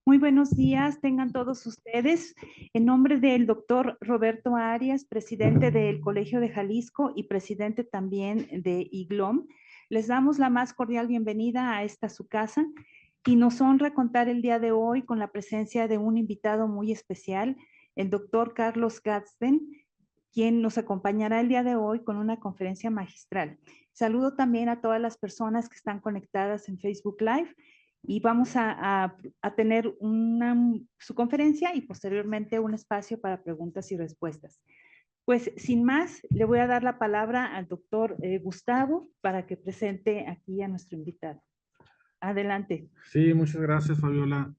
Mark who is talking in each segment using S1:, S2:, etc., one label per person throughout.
S1: Muy buenos días, tengan todos ustedes. En nombre del doctor Roberto Arias, presidente del Colegio de Jalisco y presidente también de IGLOM, les damos la más cordial bienvenida a esta su casa y nos honra contar el día de hoy con la presencia de un invitado muy especial, el doctor Carlos Gadsden, quien nos acompañará el día de hoy con una conferencia magistral. Saludo también a todas las personas que están conectadas en Facebook Live y vamos a tener su conferencia y posteriormente un espacio para preguntas y respuestas. Pues sin más, le voy a dar la palabra al doctor Gustavo para que presente aquí a nuestro invitado. Adelante.
S2: Sí, muchas gracias, Fabiola.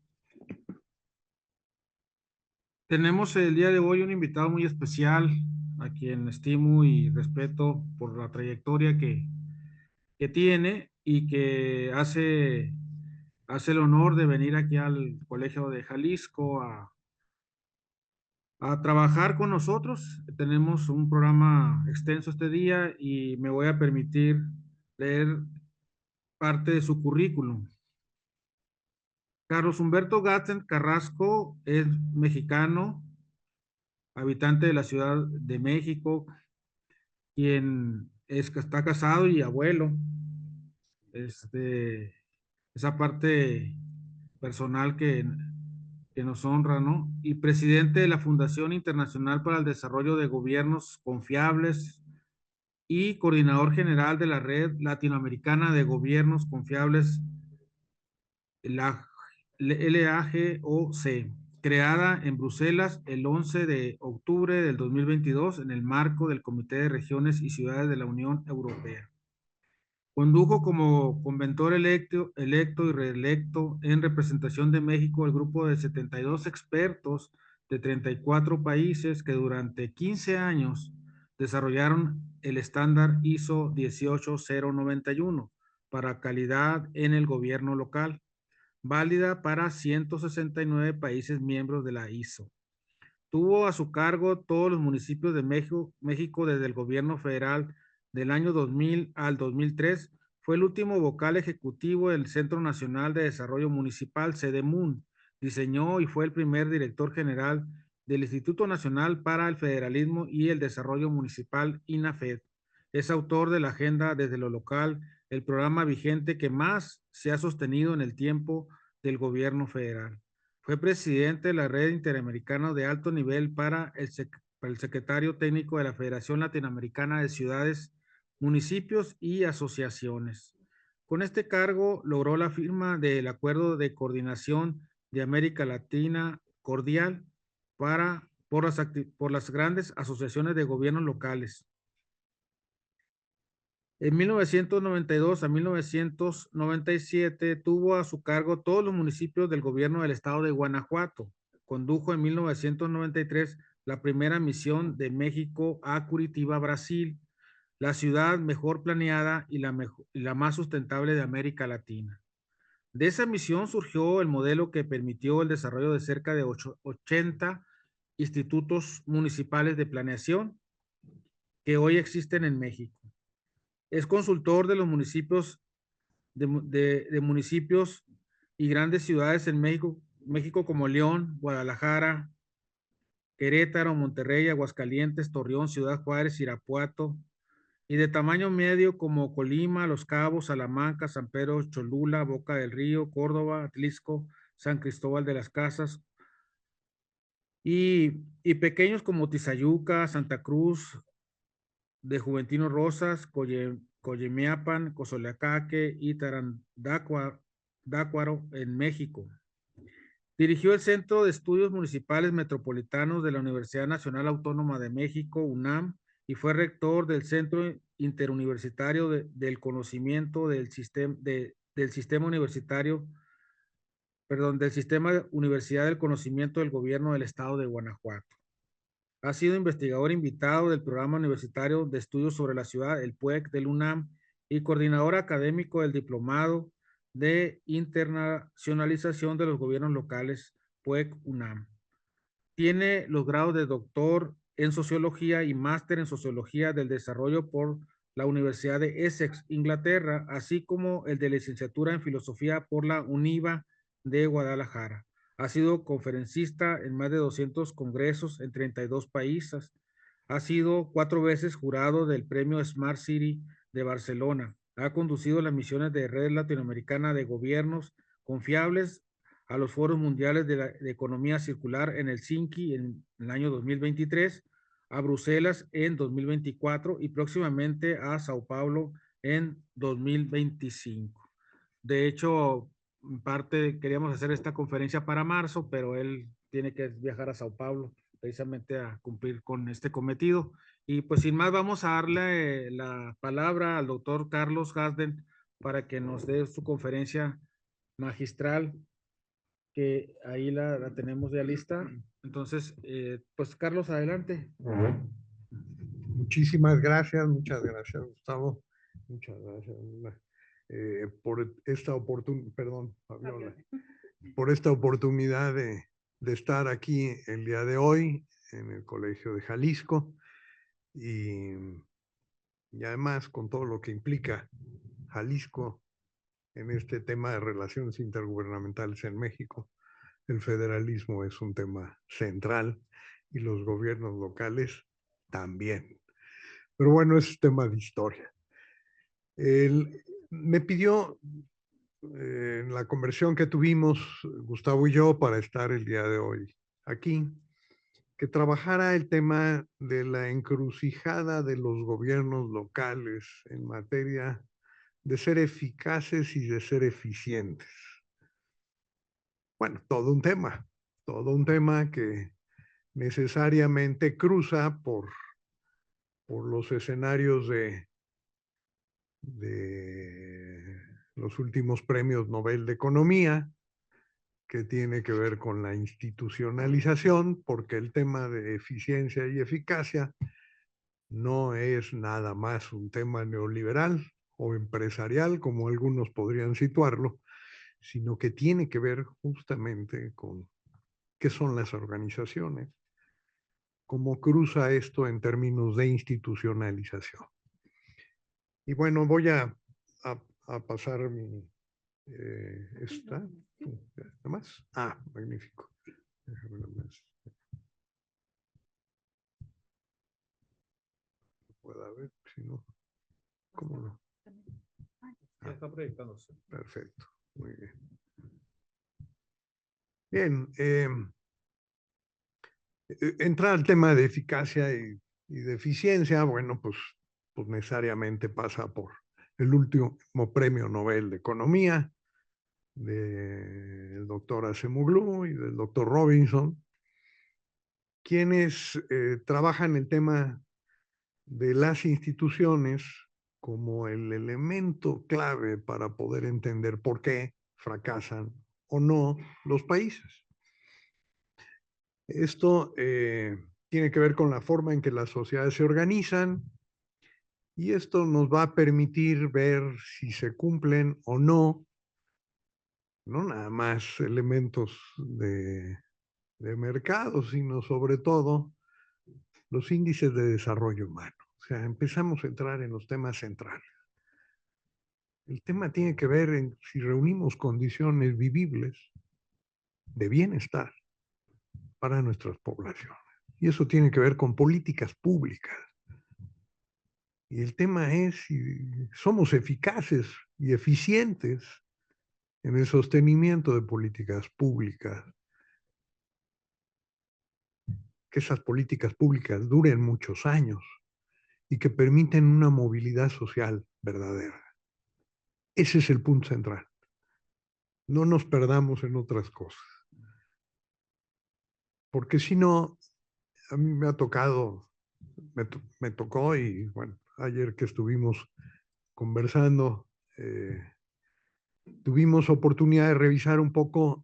S2: Tenemos el día de hoy un invitado muy especial, a quien estimo y respeto por la trayectoria que tiene y que hace el honor de venir aquí al Colegio de Jalisco a trabajar con nosotros. Tenemos un programa extenso este día y me voy a permitir leer parte de su currículum. Carlos Humberto Gadsden Carrasco es mexicano, habitante de la Ciudad de México, quien está casado y abuelo. Este, esa parte personal que nos honra, ¿no? Y presidente de la Fundación Internacional para el Desarrollo de Gobiernos Confiables y coordinador general de la Red Latinoamericana de Gobiernos Confiables, la LAGOC, creada en Bruselas el 11 de octubre del 2022 en el marco del Comité de Regiones y Ciudades de la Unión Europea. Condujo como conventor electo y reelecto en representación de México el grupo de 72 expertos de 34 países que durante 15 años desarrollaron el estándar ISO 18091 para calidad en el gobierno local, válida para 169 países miembros de la ISO. Tuvo a su cargo todos los municipios de México desde el gobierno federal del año 2000 al 2003. Fue el último vocal ejecutivo del Centro Nacional de Desarrollo Municipal, CEDEMUN. Diseñó y fue el primer director general del Instituto Nacional para el Federalismo y el Desarrollo Municipal, INAFED. Es autor de la agenda desde lo local, el programa vigente que más se ha sostenido en el tiempo del gobierno federal. Fue presidente de la Red Interamericana de Alto Nivel para el secretario técnico de la Federación Latinoamericana de Ciudades, Municipios y Asociaciones. Con este cargo logró la firma del Acuerdo de Coordinación de América Latina Cordial por las grandes asociaciones de gobiernos locales. En 1992 a 1997 tuvo a su cargo todos los municipios del gobierno del estado de Guanajuato. Condujo en 1993 la primera misión de México a Curitiba, Brasil, la ciudad mejor planeada y la más sustentable de América Latina. De esa misión surgió el modelo que permitió el desarrollo de cerca de 80 institutos municipales de planeación que hoy existen en México. Es consultor de los municipios, de municipios y grandes ciudades en México como León, Guadalajara, Querétaro, Monterrey, Aguascalientes, Torreón, Ciudad Juárez, Irapuato, y de tamaño medio como Colima, Los Cabos, Salamanca, San Pedro, Cholula, Boca del Río, Córdoba, Atlisco, San Cristóbal de las Casas, y pequeños como Tizayuca, Santa Cruz, de Juventino Rosas, Coyemiapan, Cozoleacaque y Tarandácuaro en México. Dirigió el Centro de Estudios Municipales Metropolitanos de la Universidad Nacional Autónoma de México, UNAM, y fue rector del Centro Interuniversitario del Conocimiento del Sistema Universitario, del Sistema Universidad del Conocimiento del Gobierno del Estado de Guanajuato. Ha sido investigador invitado del Programa Universitario de Estudios sobre la Ciudad, el PUEC del UNAM, y coordinador académico del Diplomado de Internacionalización de los Gobiernos Locales, PUEC UNAM. Tiene los grados de doctor en Sociología y máster en Sociología del Desarrollo por la Universidad de Essex, Inglaterra, así como el de licenciatura en Filosofía por la UNIVA de Guadalajara. Ha sido conferencista en más de 200 congresos en 32 países. Ha sido 4 veces jurado del Premio Smart City de Barcelona. Ha conducido las misiones de Red Latinoamericana de Gobiernos Confiables a los foros mundiales de economía circular en Helsinki en el año 2023, a Bruselas en 2024 y próximamente a Sao Paulo en 2025. De hecho, en parte queríamos hacer esta conferencia para marzo, pero él tiene que viajar a Sao Paulo precisamente a cumplir con este cometido. Y pues sin más, vamos a darle la palabra al doctor Carlos Hasden para que nos dé su conferencia magistral, que ahí la tenemos ya lista. Entonces, pues Carlos, adelante.
S3: Muchísimas gracias, muchas gracias, Gustavo. Muchas gracias por esta oportunidad, perdón, Fabiola, por esta oportunidad de estar aquí el día de hoy en el Colegio de Jalisco y además con todo lo que implica Jalisco en este tema de relaciones intergubernamentales en México. El federalismo es un tema central y los gobiernos locales también. Pero bueno, es tema de historia. Me pidió en la conversión que tuvimos Gustavo y yo para estar el día de hoy aquí, que trabajara el tema de la encrucijada de los gobiernos locales en materia de ser eficaces y de ser eficientes. Bueno, todo un tema que necesariamente cruza por los escenarios de los últimos premios Nobel de Economía, que tiene que ver con la institucionalización, porque el tema de eficiencia y eficacia no es nada más un tema neoliberal o empresarial, como algunos podrían situarlo, sino que tiene que ver justamente con qué son las organizaciones, cómo cruza esto en términos de institucionalización. Y bueno, voy a pasar mi... ¿Está? ¿Nada más? Ah, magnífico. Déjame nada más. Pueda ver, si no, ¿cómo no?
S2: Ya está proyectándose.
S3: Perfecto, muy bien. Bien, entrar al tema de eficacia y de eficiencia, bueno, pues necesariamente pasa por el último premio Nobel de Economía del doctor Acemoglu y del doctor Robinson, quienes trabajan el tema de las instituciones como el elemento clave para poder entender por qué fracasan o no los países. Esto tiene que ver con la forma en que las sociedades se organizan y esto nos va a permitir ver si se cumplen o no, no nada más elementos de mercado, sino sobre todo los índices de desarrollo humano. O sea, empezamos a entrar en los temas centrales. El tema tiene que ver en si reunimos condiciones vivibles de bienestar para nuestras poblaciones. Y eso tiene que ver con políticas públicas. Y el tema es si somos eficaces y eficientes en el sostenimiento de políticas públicas. Que esas políticas públicas duren muchos años y que permiten una movilidad social verdadera. Ese es el punto central. No nos perdamos en otras cosas. Porque si no, a mí me ha tocado, me tocó y bueno, ayer que estuvimos conversando, tuvimos oportunidad de revisar un poco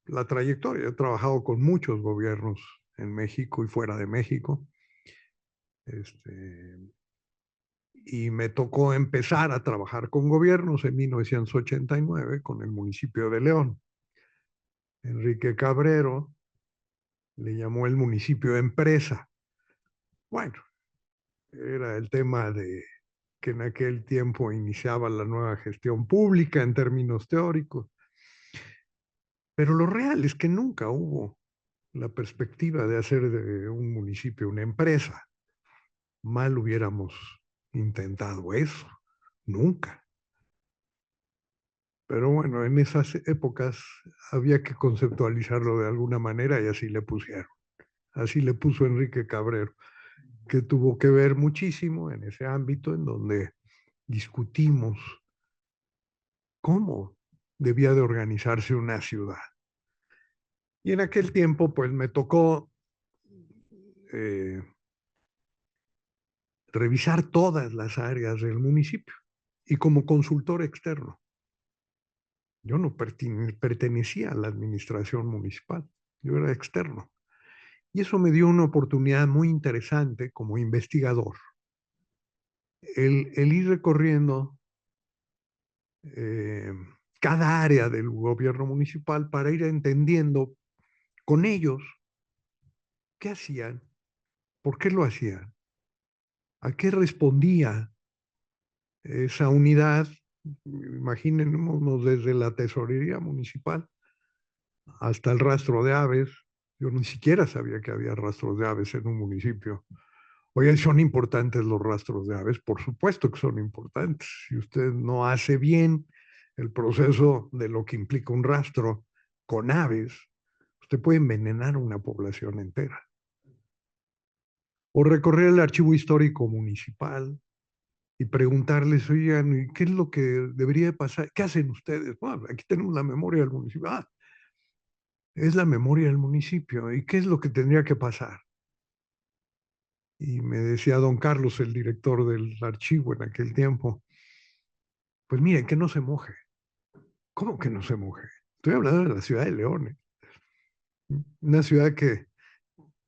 S3: la trayectoria. He trabajado con muchos gobiernos en México y fuera de México. Y me tocó empezar a trabajar con gobiernos en 1989 con el municipio de León. Enrique Cabrero le llamó el municipio empresa. Bueno, era el tema de que en aquel tiempo iniciaba la nueva gestión pública en términos teóricos. Pero lo real es que nunca hubo la perspectiva de hacer de un municipio una empresa. Mal hubiéramos intentado eso, nunca. Pero bueno, en esas épocas había que conceptualizarlo de alguna manera y así le pusieron. Así le puso Enrique Cabrero, que tuvo que ver muchísimo en ese ámbito en donde discutimos cómo debía de organizarse una ciudad. Y en aquel tiempo, pues me tocó eh, revisar todas las áreas del municipio y como consultor externo. Yo no pertenecía a la administración municipal, yo era externo. Y eso me dio una oportunidad muy interesante como investigador, el ir recorriendo eh, cada área del gobierno municipal para ir entendiendo con ellos qué hacían, por qué lo hacían, a qué respondía esa unidad. Imaginémonos desde la tesorería municipal hasta el rastro de aves. Yo ni siquiera sabía que había rastros de aves en un municipio. Oye, ¿son importantes los rastros de aves? Por supuesto que son importantes. Si usted no hace bien el proceso de lo que implica un rastro con aves, usted puede envenenar una población entera. O recorrer el archivo histórico municipal y preguntarles, oigan, ¿qué es lo que debería pasar? ¿Qué hacen ustedes? Bueno, aquí tenemos la memoria del municipio. Ah, es la memoria del municipio. ¿Y qué es lo que tendría que pasar? Y me decía don Carlos, el director del archivo en aquel tiempo, pues miren, que no se moje. ¿Cómo que no se moje? Estoy hablando de la ciudad de León, una ciudad que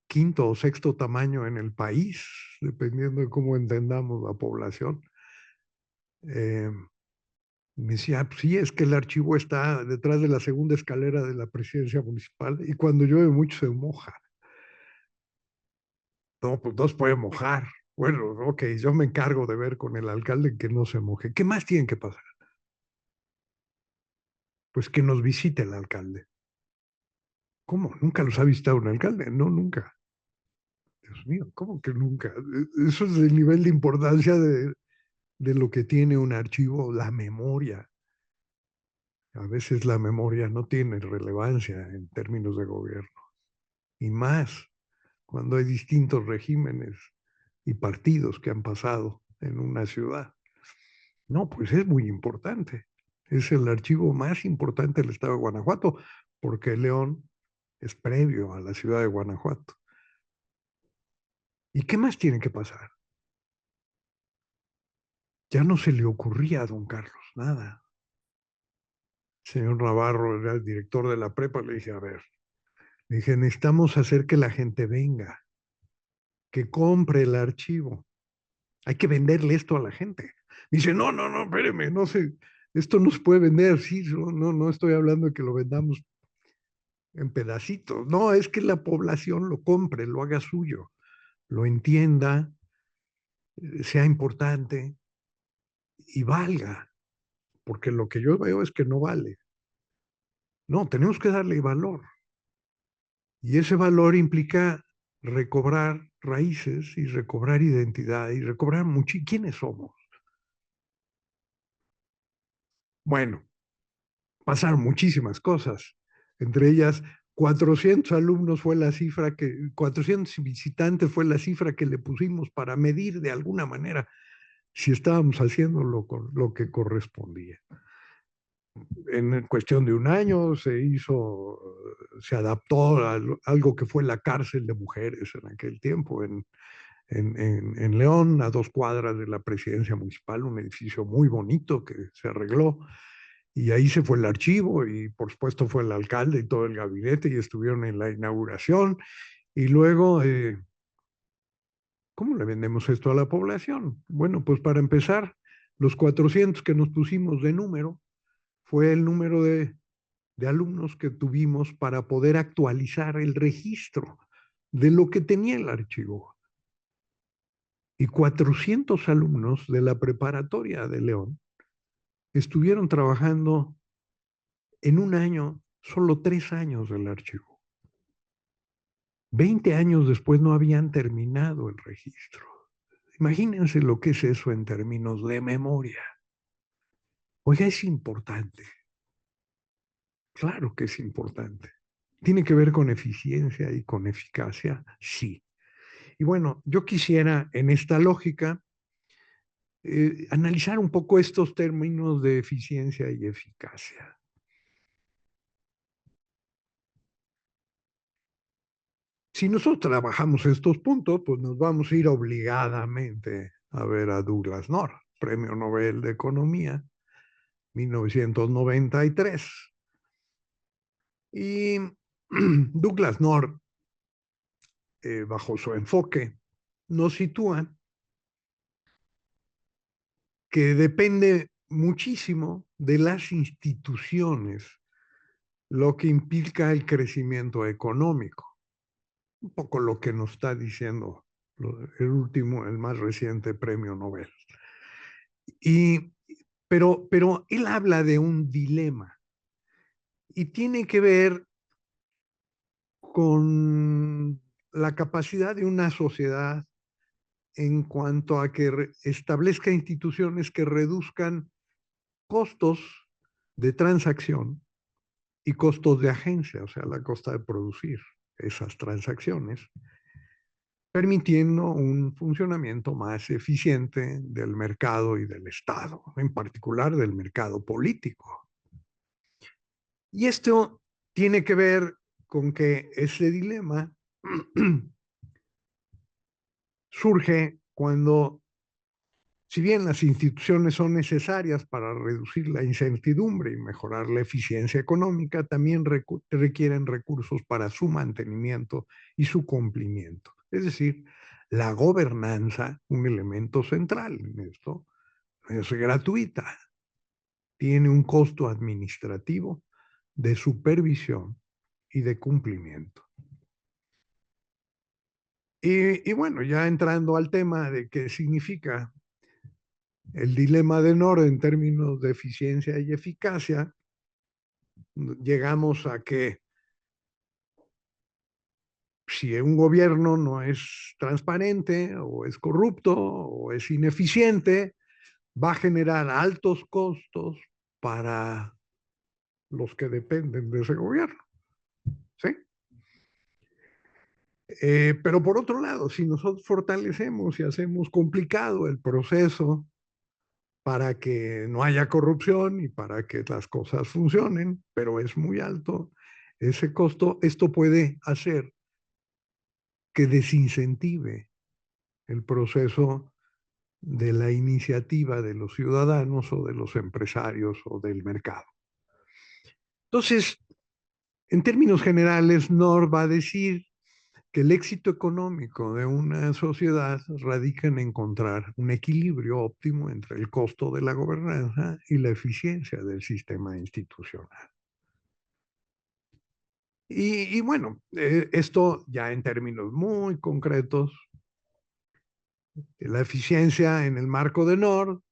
S3: quinto o sexto tamaño en el país, dependiendo de cómo entendamos la población. Eh, Me decía, pues sí, es que el archivo está detrás de la segunda escalera de la presidencia municipal y cuando llueve mucho se moja. No, pues no se puede mojar. Bueno, ok, yo me encargo de ver con el alcalde que no se moje. ¿Qué más tiene que pasar? Pues que nos visite el alcalde. ¿Cómo? ¿Nunca los ha visitado un alcalde? No, nunca. Dios mío, ¿cómo que nunca? Eso es el nivel de importancia de lo que tiene un archivo, la memoria. A veces la memoria no tiene relevancia en términos de gobierno. Y más cuando hay distintos regímenes y partidos que han pasado en una ciudad. No, pues es muy importante. Es el archivo más importante del estado de Guanajuato, porque León es previo a la ciudad de Guanajuato. ¿Y qué más tiene que pasar? Ya no se le ocurría a don Carlos nada. El señor Navarro era el director de la prepa, le dije, a ver, le dije, necesitamos hacer que la gente venga, que compre el archivo. Hay que venderle esto a la gente. Dice, no, no, no, espéreme, no sé, esto no se puede vender, sí, no estoy hablando de que lo vendamos en pedacitos. No, es que la población lo compre, lo haga suyo, lo entienda, sea importante y valga, porque lo que yo veo es que no vale. No, tenemos que darle valor. Y ese valor implica recobrar raíces y recobrar identidad y recobrar mucho. ¿Quiénes somos? Bueno, pasaron muchísimas cosas, entre ellas 400 alumnos fue la cifra 400 visitantes fue la cifra que le pusimos para medir de alguna manera si estábamos haciendo lo que correspondía. En cuestión de un año se adaptó a algo que fue la cárcel de mujeres en aquel tiempo, en León, a 2 cuadras de la presidencia municipal, un edificio muy bonito que se arregló. Y ahí se fue el archivo y por supuesto fue el alcalde y todo el gabinete y estuvieron en la inauguración. Y luego, ¿cómo le vendemos esto a la población? Bueno, pues para empezar, los 400 que nos pusimos de número fue el número de alumnos que tuvimos para poder actualizar el registro de lo que tenía el archivo. Y 400 alumnos de la preparatoria de León estuvieron trabajando en un año Solo 3 años del archivo. 20 años después no habían terminado el registro. Imagínense lo que es eso en términos de memoria. Oiga, es importante. Claro que es importante. ¿Tiene que ver con eficiencia y con eficacia? Sí. Y bueno, yo quisiera en esta lógica analizar un poco estos términos de eficiencia y eficacia. Si nosotros trabajamos estos puntos, pues nos vamos a ir obligadamente a ver a Douglas North, Premio Nobel de Economía, 1993. Y Douglas North, bajo su enfoque, nos sitúa que depende muchísimo de las instituciones, lo que implica el crecimiento económico. Un poco lo que nos está diciendo el más reciente premio Nobel. Pero él habla de un dilema y tiene que ver con la capacidad de una sociedad en cuanto a que establezca instituciones que reduzcan costos de transacción y costos de agencia, o sea, la costa de producir esas transacciones, permitiendo un funcionamiento más eficiente del mercado y del Estado, en particular del mercado político. Y esto tiene que ver con que ese dilema surge cuando, si bien las instituciones son necesarias para reducir la incertidumbre y mejorar la eficiencia económica, también requieren recursos para su mantenimiento y su cumplimiento. Es decir, la gobernanza, un elemento central en esto, es gratuita. Tiene un costo administrativo de supervisión y de cumplimiento. Y bueno, ya entrando al tema de qué significa el dilema de North en términos de eficiencia y eficacia, llegamos a que si un gobierno no es transparente o es corrupto o es ineficiente, va a generar altos costos para los que dependen de ese gobierno. ¿Sí? Pero por otro lado, si nosotros fortalecemos y hacemos complicado el proceso para que no haya corrupción y para que las cosas funcionen, pero es muy alto ese costo, esto puede hacer que desincentive el proceso de la iniciativa de los ciudadanos o de los empresarios o del mercado. Entonces, en términos generales, North va a decir que el éxito económico de una sociedad radica en encontrar un equilibrio óptimo entre el costo de la gobernanza y la eficiencia del sistema institucional. Y bueno, esto ya en términos muy concretos, la eficiencia en el marco de North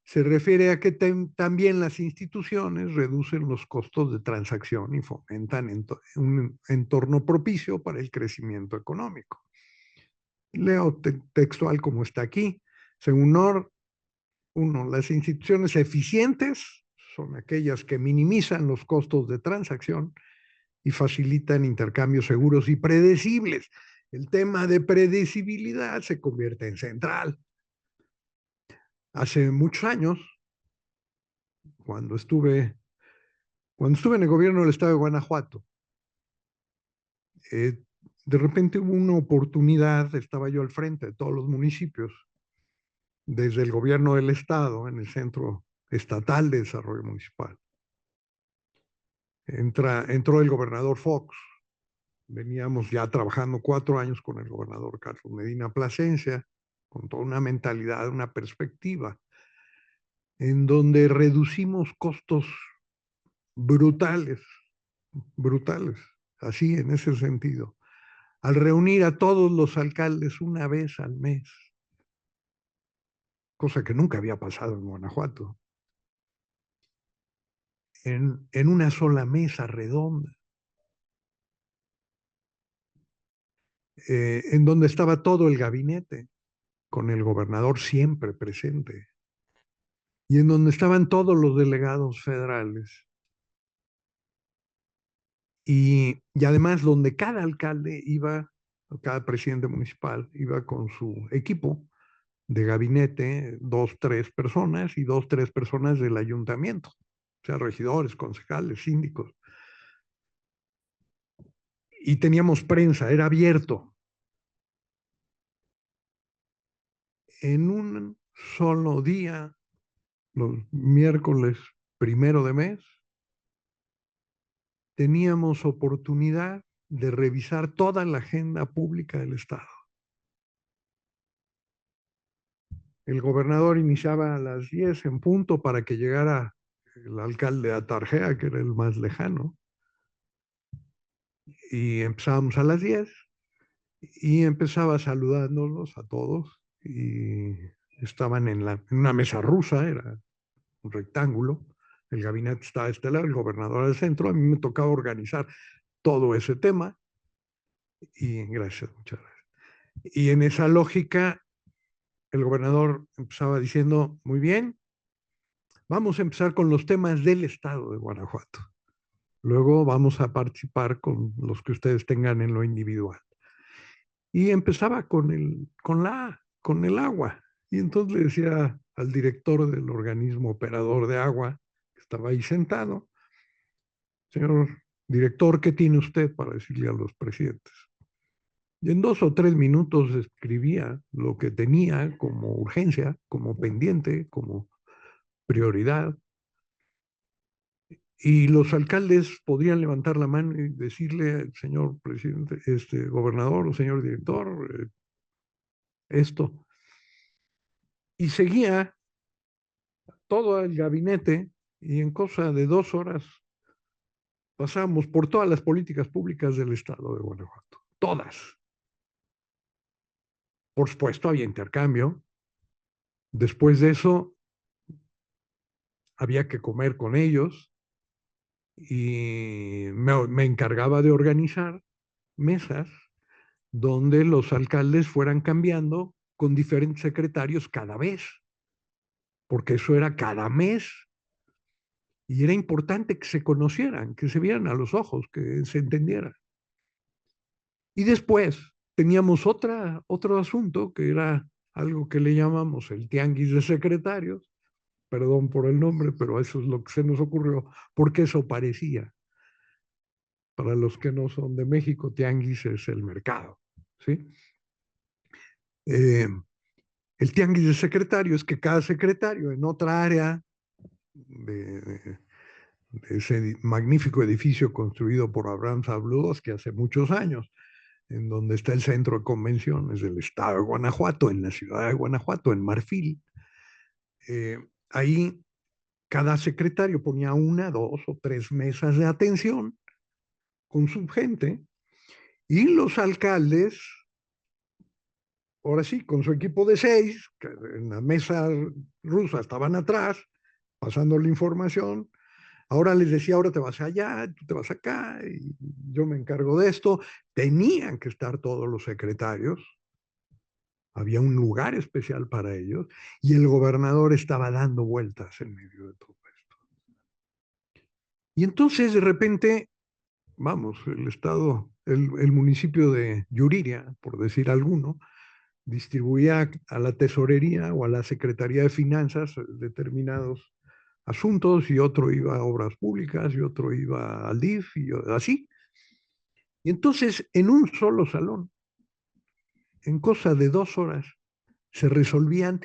S3: se refiere a que también las instituciones reducen los costos de transacción y fomentan un entorno propicio para el crecimiento económico. Leo textual como está aquí. Según North, las instituciones eficientes son aquellas que minimizan los costos de transacción y facilitan intercambios seguros y predecibles. El tema de predecibilidad se convierte en central. Hace muchos años, cuando estuve en el gobierno del estado de Guanajuato, de repente hubo una oportunidad, estaba yo al frente de todos los municipios, desde el gobierno del estado, en el Centro Estatal de Desarrollo Municipal. Entró el gobernador Fox, veníamos ya trabajando 4 años con el gobernador Carlos Medina Plasencia, con toda una mentalidad, una perspectiva, en donde reducimos costos brutales, así en ese sentido, al reunir a todos los alcaldes una vez al mes, cosa que nunca había pasado en Guanajuato. en una sola mesa redonda, en donde estaba todo el gabinete, con el gobernador siempre presente, y en donde estaban todos los delegados federales. Y además donde cada alcalde iba, cada presidente municipal iba con su equipo de gabinete, 2, 3 personas y 2, 3 personas del ayuntamiento, o sea, regidores, concejales, síndicos. Y teníamos prensa, era abierto. En un solo día, los miércoles 1 de mes, teníamos oportunidad de revisar toda la agenda pública del Estado. El gobernador iniciaba a las 10 en punto para que llegara el alcalde de Atarjea, que era el más lejano, y empezábamos a las 10 y empezaba saludándolos a todos y estaban en una mesa rusa, era un rectángulo, el gabinete estaba a este lado, el gobernador al centro, a mí me tocaba organizar todo ese tema y gracias, muchas gracias. Y en esa lógica, el gobernador empezaba diciendo, muy bien, vamos a empezar con los temas del estado de Guanajuato. Luego vamos a participar con los que ustedes tengan en lo individual. Y empezaba con el agua. Y entonces le decía al director del organismo operador de agua, que estaba ahí sentado, señor director, ¿qué tiene usted para decirle a los presidentes? Y en 2 o 3 minutos escribía lo que tenía como urgencia, como pendiente, como prioridad. Y los alcaldes podrían levantar la mano y decirle, señor presidente, gobernador o señor director, esto. Y seguía todo el gabinete y en cosa de 2 horas pasamos por todas las políticas públicas del estado de Guanajuato. Todas. Por supuesto, había intercambio. Después de eso, había que comer con ellos y me encargaba de organizar mesas donde los alcaldes fueran cambiando con diferentes secretarios cada vez, porque eso era cada mes. Y era importante que se conocieran, que se vieran a los ojos, que se entendieran. Y después teníamos otro asunto que era algo que le llamamos el tianguis de secretarios, perdón por el nombre, pero eso es lo que se nos ocurrió, porque eso parecía. Para los que no son de México, tianguis es el mercado, ¿sí? El tianguis de secretarios es que cada secretario en otra área de ese magnífico edificio construido por Abraham Sabludowski hace muchos años, en donde está el centro de convenciones del estado de Guanajuato, en la ciudad de Guanajuato, en Marfil. Ahí cada secretario ponía 1, 2 o 3 mesas de atención con su gente y los alcaldes, ahora sí, con su equipo de 6, que en la mesa rusa estaban atrás, pasando la información. Ahora les decía, ahora te vas allá, tú te vas acá, y yo me encargo de esto. Tenían que estar todos los secretarios. Había un lugar especial para ellos y el gobernador estaba dando vueltas en medio de todo esto. Y entonces de repente, vamos, el estado, el municipio de Yuriria, por decir alguno, distribuía a la tesorería o a la Secretaría de Finanzas determinados asuntos y otro iba a obras públicas y otro iba al DIF y así. Y entonces en un solo salón, en cosa de 2 horas, se resolvían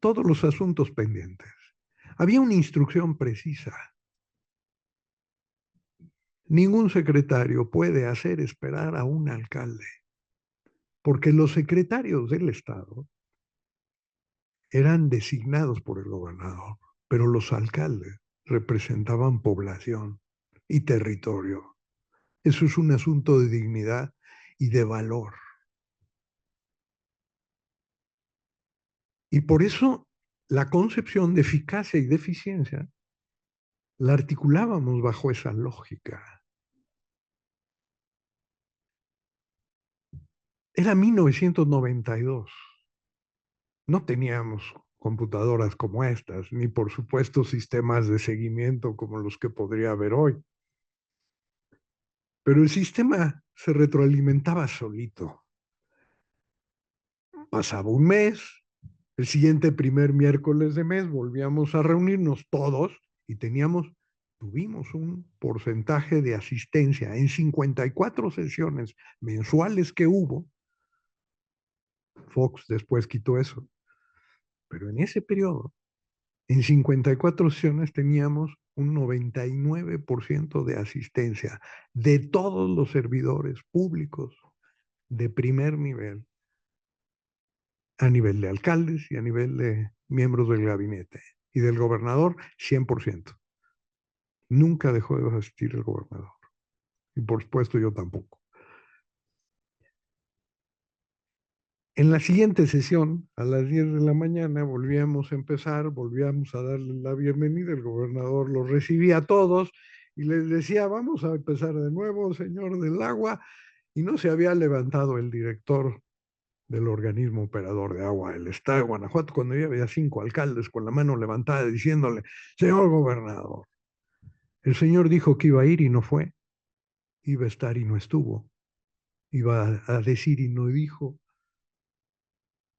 S3: todos los asuntos pendientes. Había una instrucción precisa. Ningún secretario puede hacer esperar a un alcalde, porque los secretarios del Estado eran designados por el gobernador, pero los alcaldes representaban población y territorio. Eso es un asunto de dignidad y de valor. Y por eso la concepción de eficacia y de eficiencia la articulábamos bajo esa lógica. Era 1992. No teníamos computadoras como estas, ni por supuesto sistemas de seguimiento como los que podría haber hoy. Pero el sistema se retroalimentaba solito. Pasaba un mes, el siguiente primer miércoles de mes volvíamos a reunirnos todos y tuvimos un porcentaje de asistencia en 54 sesiones mensuales que hubo. Fox después quitó eso. Pero en ese periodo, en 54 sesiones teníamos un 99% de asistencia de todos los servidores públicos de primer nivel, a nivel de alcaldes y a nivel de miembros del gabinete. Y del gobernador, 100%. Nunca dejó de asistir el gobernador. Y por supuesto yo tampoco. En la siguiente sesión, a las 10 de la mañana, volvíamos a empezar, volvíamos a darle la bienvenida, el gobernador los recibía a todos y les decía, vamos a empezar de nuevo, señor del agua, y no se había levantado el director del organismo operador de agua del estado de Guanajuato cuando ya había 5 alcaldes con la mano levantada diciéndole, señor gobernador, el señor dijo que iba a ir y no fue, iba a estar y no estuvo, iba a decir y no dijo.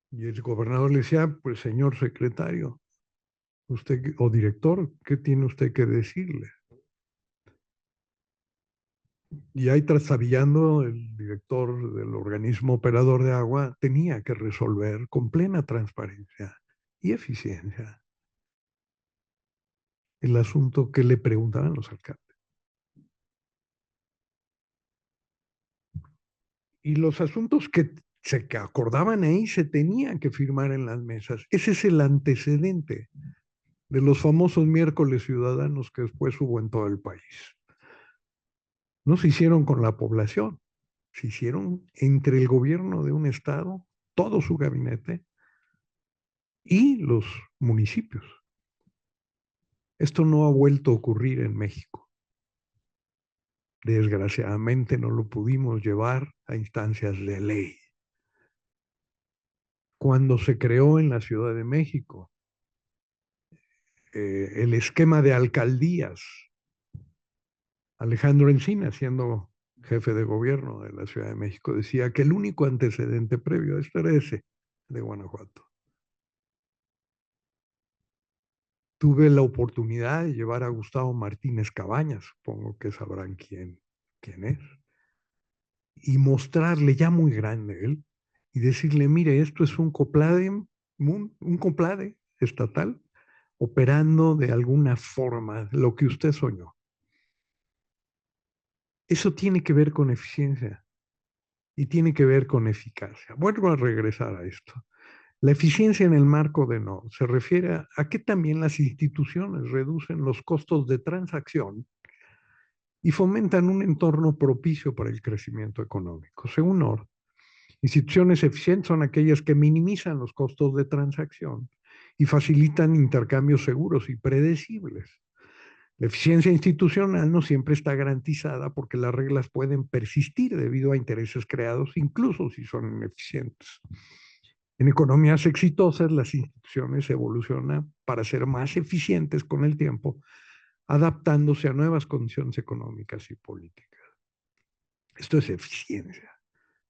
S3: Y el gobernador le decía, pues señor secretario, usted o director, ¿qué tiene usted que decirle? Y ahí trastabillando, el director del organismo operador de agua tenía que resolver con plena transparencia y eficiencia el asunto que le preguntaban los alcaldes. Y los asuntos que se acordaban ahí se tenían que firmar en las mesas. Ese es el antecedente de los famosos miércoles ciudadanos que después hubo en todo el país. No se hicieron con la población, se hicieron entre el gobierno de un estado, todo su gabinete y los municipios. Esto no ha vuelto a ocurrir en México. Desgraciadamente no lo pudimos llevar a instancias de ley. Cuando se creó en la Ciudad de México el esquema de alcaldías, Alejandro Encina, siendo jefe de gobierno de la Ciudad de México, decía que el único antecedente previo a esto era ese de Guanajuato. Tuve la oportunidad de llevar a Gustavo Martínez Cabañas, supongo que sabrán quién es, y mostrarle ya muy grande él, y decirle, mire, esto es un coplade, un coplade estatal, operando de alguna forma lo que usted soñó. Eso tiene que ver con eficiencia y tiene que ver con eficacia. Vuelvo a regresar a esto. La eficiencia en el marco de no se refiere a que también las instituciones reducen los costos de transacción y fomentan un entorno propicio para el crecimiento económico. Según OR, instituciones eficientes son aquellas que minimizan los costos de transacción y facilitan intercambios seguros y predecibles. La eficiencia institucional no siempre está garantizada porque las reglas pueden persistir debido a intereses creados, incluso si son ineficientes. En economías exitosas, las instituciones evolucionan para ser más eficientes con el tiempo, adaptándose a nuevas condiciones económicas y políticas. Esto es eficiencia,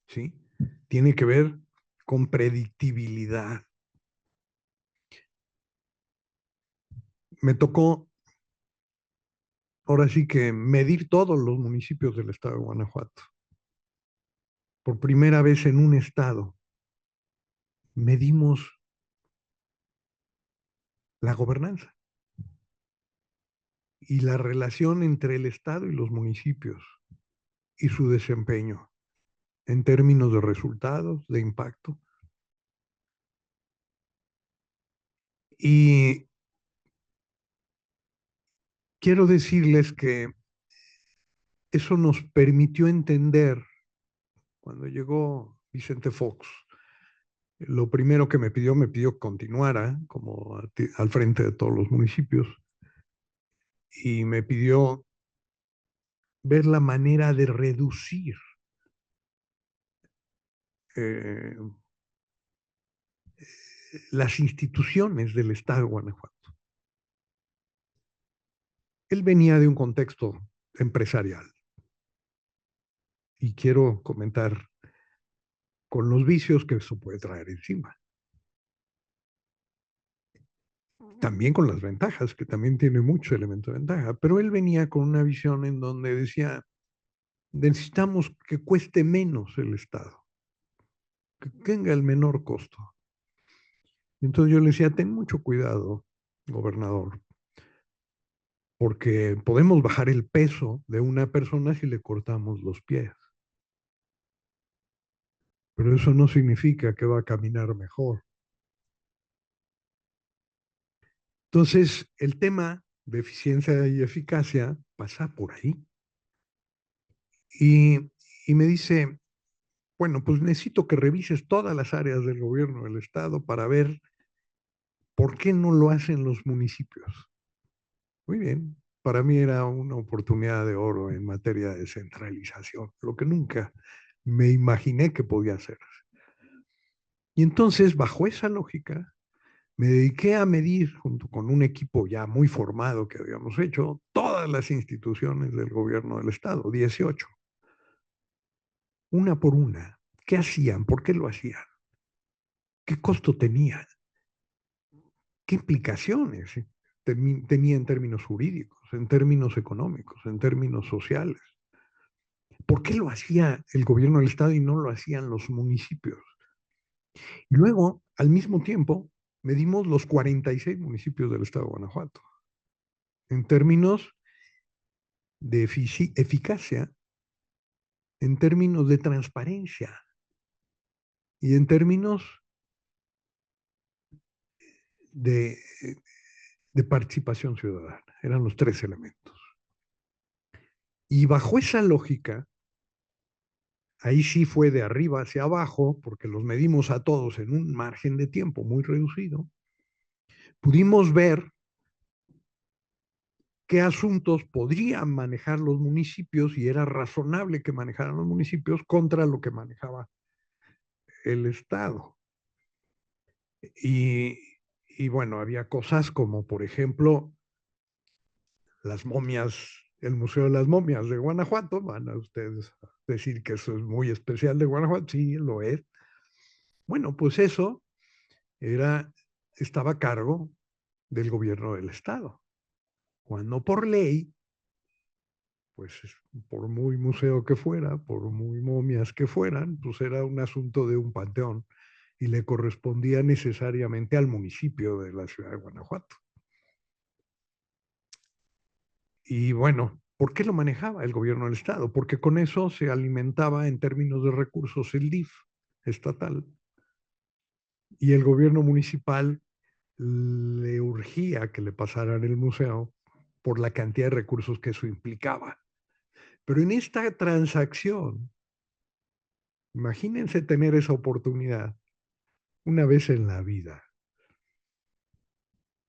S3: ¿sí? Tiene que ver con predictibilidad. Me tocó, ahora sí que medir todos los municipios del estado de Guanajuato. Por primera vez en un estado, medimos la gobernanza y la relación entre el estado y los municipios y su desempeño en términos de resultados, de impacto. Y quiero decirles que eso nos permitió entender, cuando llegó Vicente Fox, lo primero que me pidió que continuara como al frente de todos los municipios. y me pidió ver la manera de reducir las instituciones del Estado de Guanajuato. Él venía de un contexto empresarial y quiero comentar con los vicios que eso puede traer encima. También con las ventajas, que también tiene mucho elemento de ventaja, pero él venía con una visión en donde decía, necesitamos que cueste menos el Estado, que tenga el menor costo. Entonces yo le decía, ten mucho cuidado, gobernador, porque podemos bajar el peso de una persona si le cortamos los pies. Pero eso no significa que va a caminar mejor. Entonces, el tema de eficiencia y eficacia pasa por ahí. Y me dice, bueno, pues necesito que revises todas las áreas del gobierno del Estado para ver por qué no lo hacen los municipios. Muy bien, para mí era una oportunidad de oro en materia de descentralización, lo que nunca me imaginé que podía hacer. Y entonces, bajo esa lógica, me dediqué a medir, junto con un equipo ya muy formado que habíamos hecho, todas las instituciones del gobierno del Estado, 18. Una por una. ¿Qué hacían? ¿Por qué lo hacían? ¿Qué costo tenía? ¿Qué implicaciones tenía en términos jurídicos, en términos económicos, en términos sociales? ¿Por qué lo hacía el gobierno del Estado y no lo hacían los municipios? Y luego, al mismo tiempo, medimos los 46 municipios del Estado de Guanajuato en términos de eficacia, en términos de transparencia y en términos de, de participación ciudadana. Eran los tres elementos. Y bajo esa lógica, ahí sí fue de arriba hacia abajo, porque los medimos a todos en un margen de tiempo muy reducido, pudimos ver qué asuntos podrían manejar los municipios y era razonable que manejaran los municipios contra lo que manejaba el Estado. Y, y bueno, había cosas como, por ejemplo, las momias, el Museo de las Momias de Guanajuato. Van a ustedes decir que eso es muy especial de Guanajuato, sí, lo es. Bueno, pues eso estaba a cargo del gobierno del Estado. Cuando por ley, pues por muy museo que fuera, por muy momias que fueran, pues era un asunto de un panteón y le correspondía necesariamente al municipio de la ciudad de Guanajuato. Y bueno, ¿por qué lo manejaba el gobierno del Estado? Porque con eso se alimentaba en términos de recursos el DIF estatal. Y el gobierno municipal le urgía que le pasaran el museo por la cantidad de recursos que eso implicaba. Pero en esta transacción, imagínense tener esa oportunidad una vez en la vida.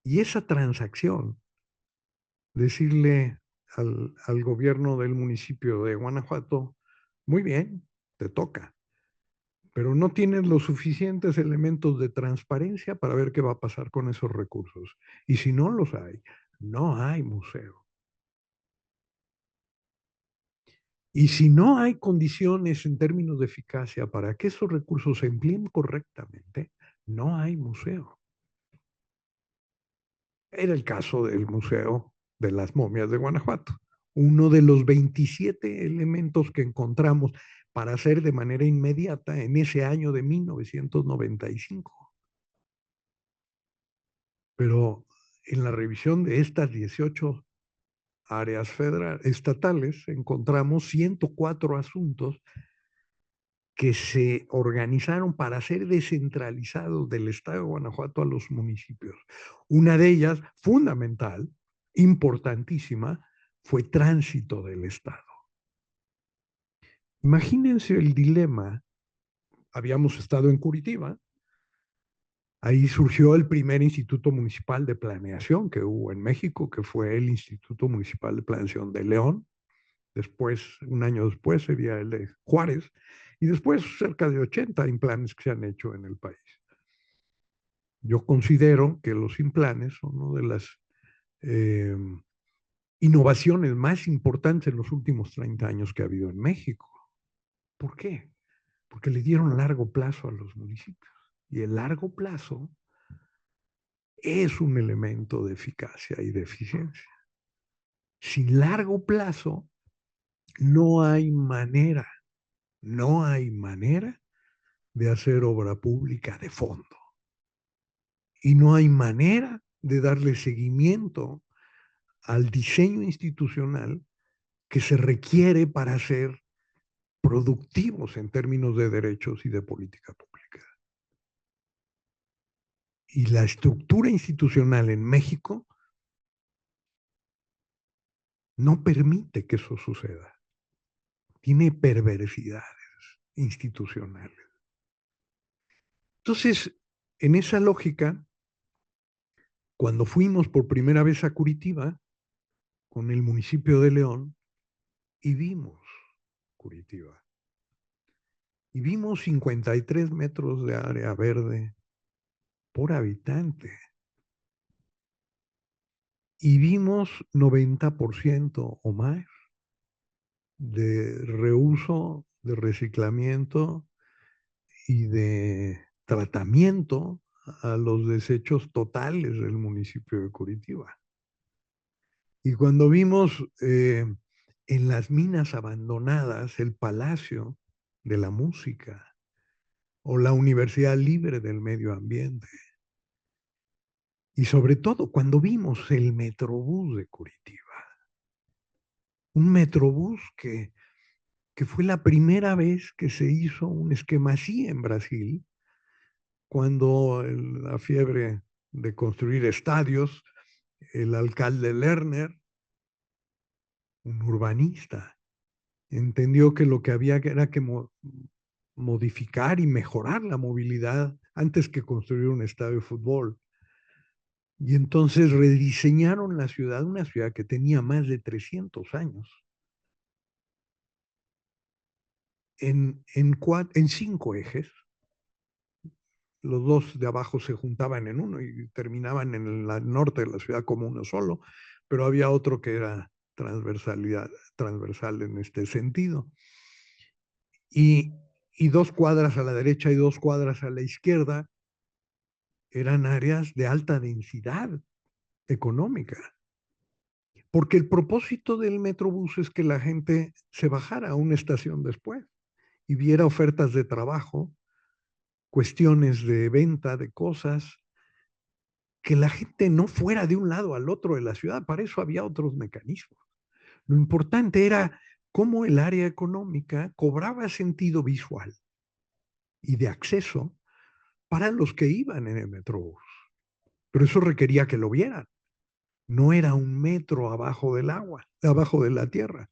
S3: Y esa transacción, decirle al gobierno del municipio de Guanajuato, muy bien, te toca, pero no tienes los suficientes elementos de transparencia para ver qué va a pasar con esos recursos. Y si no los hay, no hay museo. Y si no hay condiciones en términos de eficacia para que esos recursos se empleen correctamente, no hay museo. Era el caso del Museo de las Momias de Guanajuato, uno de los 27 elementos que encontramos para hacer de manera inmediata en ese año de 1995. Pero en la revisión de estas 18 áreas estatales encontramos 104 asuntos que se organizaron para ser descentralizados del Estado de Guanajuato a los municipios. Una de ellas, fundamental, importantísima, fue tránsito del Estado. Imagínense el dilema. Habíamos estado en Curitiba Ahí surgió el primer Instituto Municipal de Planeación que hubo en México, que fue el Instituto Municipal de Planeación de León. Después, un año después, sería el de Juárez. Y después, cerca de 80 implanes que se han hecho en el país. Yo considero que los implanes son una de las eh, innovaciones más importantes en los últimos 30 años que ha habido en México. ¿Por qué? Porque le dieron largo plazo a los municipios. Y el largo plazo es un elemento de eficacia y de eficiencia. Sin largo plazo, no hay manera de hacer obra pública de fondo. Y no hay manera de darle seguimiento al diseño institucional que se requiere para ser productivos en términos de derechos y de política pública. Y la estructura institucional en México no permite que eso suceda. Tiene perversidades institucionales. Entonces, en esa lógica, cuando fuimos por primera vez a Curitiba con el municipio de León y vimos Curitiba, y vimos 53 metros de área verde por habitante, y vimos 90% o más de reuso, de reciclamiento y de tratamiento a los desechos totales del municipio de Curitiba. Y cuando vimos en las minas abandonadas el Palacio de la Música o la Universidad Libre del Medio Ambiente, y sobre todo cuando vimos el Metrobús de Curitiba, un Metrobús que fue la primera vez que se hizo un esquema así en Brasil, cuando la fiebre de construir estadios, el alcalde Lerner, un urbanista, entendió que lo que había era que modificar y mejorar la movilidad antes que construir un estadio de fútbol. Y entonces rediseñaron la ciudad, una ciudad que tenía más de 300 años, en 5 ejes. Los dos de abajo se juntaban en uno y terminaban en el norte de la ciudad como uno solo, pero había otro que era transversal en este sentido. Y 2 cuadras a la derecha y 2 cuadras a la izquierda eran áreas de alta densidad económica. Porque el propósito del Metrobús es que la gente se bajara a una estación después y viera ofertas de trabajo, cuestiones de venta de cosas, que la gente no fuera de un lado al otro de la ciudad. Para eso había otros mecanismos. Lo importante era cómo el área económica cobraba sentido visual y de acceso para los que iban en el Metrobús. Pero eso requería que lo vieran. No era un metro abajo del agua, abajo de la tierra.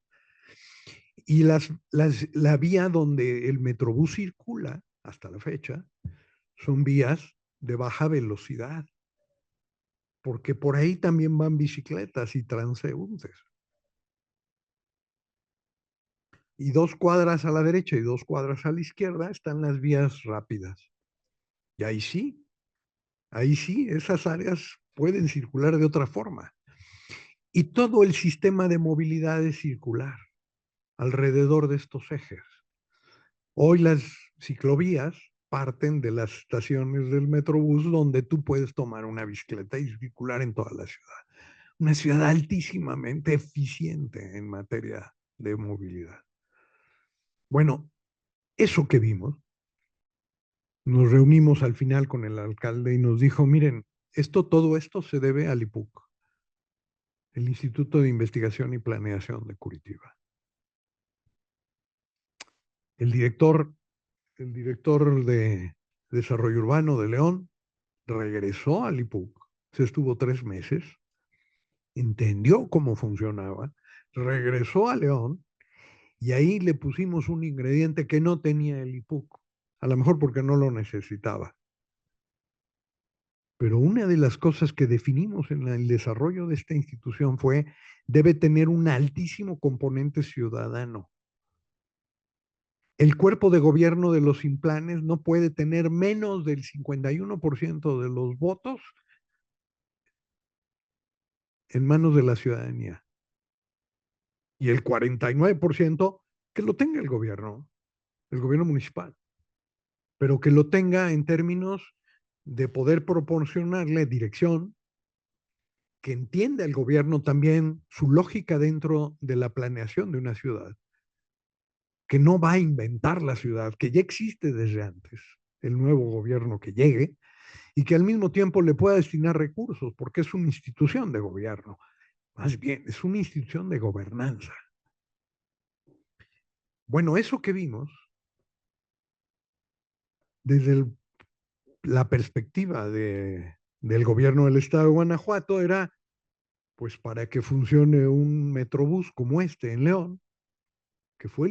S3: Y la vía donde el Metrobús circula hasta la fecha son vías de baja velocidad, porque por ahí también van bicicletas y transeúntes. Y 2 cuadras a la derecha y 2 cuadras a la izquierda están las vías rápidas. Y ahí sí, esas áreas pueden circular de otra forma. Y todo el sistema de movilidad es circular alrededor de estos ejes. Hoy las ciclovías parten de las estaciones del Metrobús donde tú puedes tomar una bicicleta y circular en toda la ciudad. Una ciudad altísimamente eficiente en materia de movilidad. Bueno, eso que vimos, nos reunimos al final con el alcalde y nos dijo, miren, todo esto se debe al IPUC, el Instituto de Investigación y Planeación de Curitiba. El director de Desarrollo Urbano de León regresó al IPUC, se estuvo 3 meses, entendió cómo funcionaba, regresó a León y ahí le pusimos un ingrediente que no tenía el IPUC, a lo mejor porque no lo necesitaba. Pero una de las cosas que definimos en el desarrollo de esta institución fue, debe tener un altísimo componente ciudadano. El cuerpo de gobierno de los Implanes no puede tener menos del 51% de los votos en manos de la ciudadanía. Y el 49% que lo tenga el gobierno municipal, pero que lo tenga en términos de poder proporcionarle dirección, que entienda el gobierno también su lógica dentro de la planeación de una ciudad, que no va a inventar la ciudad, que ya existe desde antes, el nuevo gobierno que llegue, y que al mismo tiempo le pueda destinar recursos, porque es una institución de gobierno. Más bien, es una institución de gobernanza. Bueno, eso que vimos, desde la perspectiva del gobierno del estado de Guanajuato, era, pues para que funcione un metrobús como este en León, que fue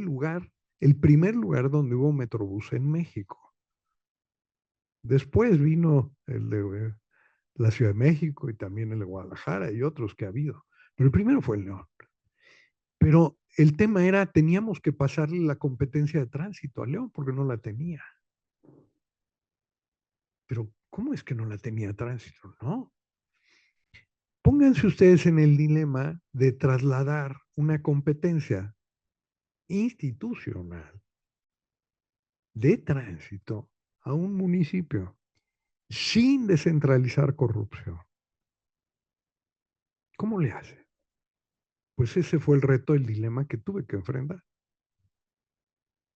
S3: el primer lugar donde hubo metrobús en México. Después vino el de la Ciudad de México y también el de Guadalajara y otros que ha habido. Pero el primero fue el León. Pero el tema era, teníamos que pasarle la competencia de tránsito a León porque no la tenía. Pero ¿cómo es que no la tenía tránsito? No. Pónganse ustedes en el dilema de trasladar una competencia institucional de tránsito a un municipio sin descentralizar corrupción. ¿Cómo le hace? Pues ese fue el reto, el dilema que tuve que enfrentar.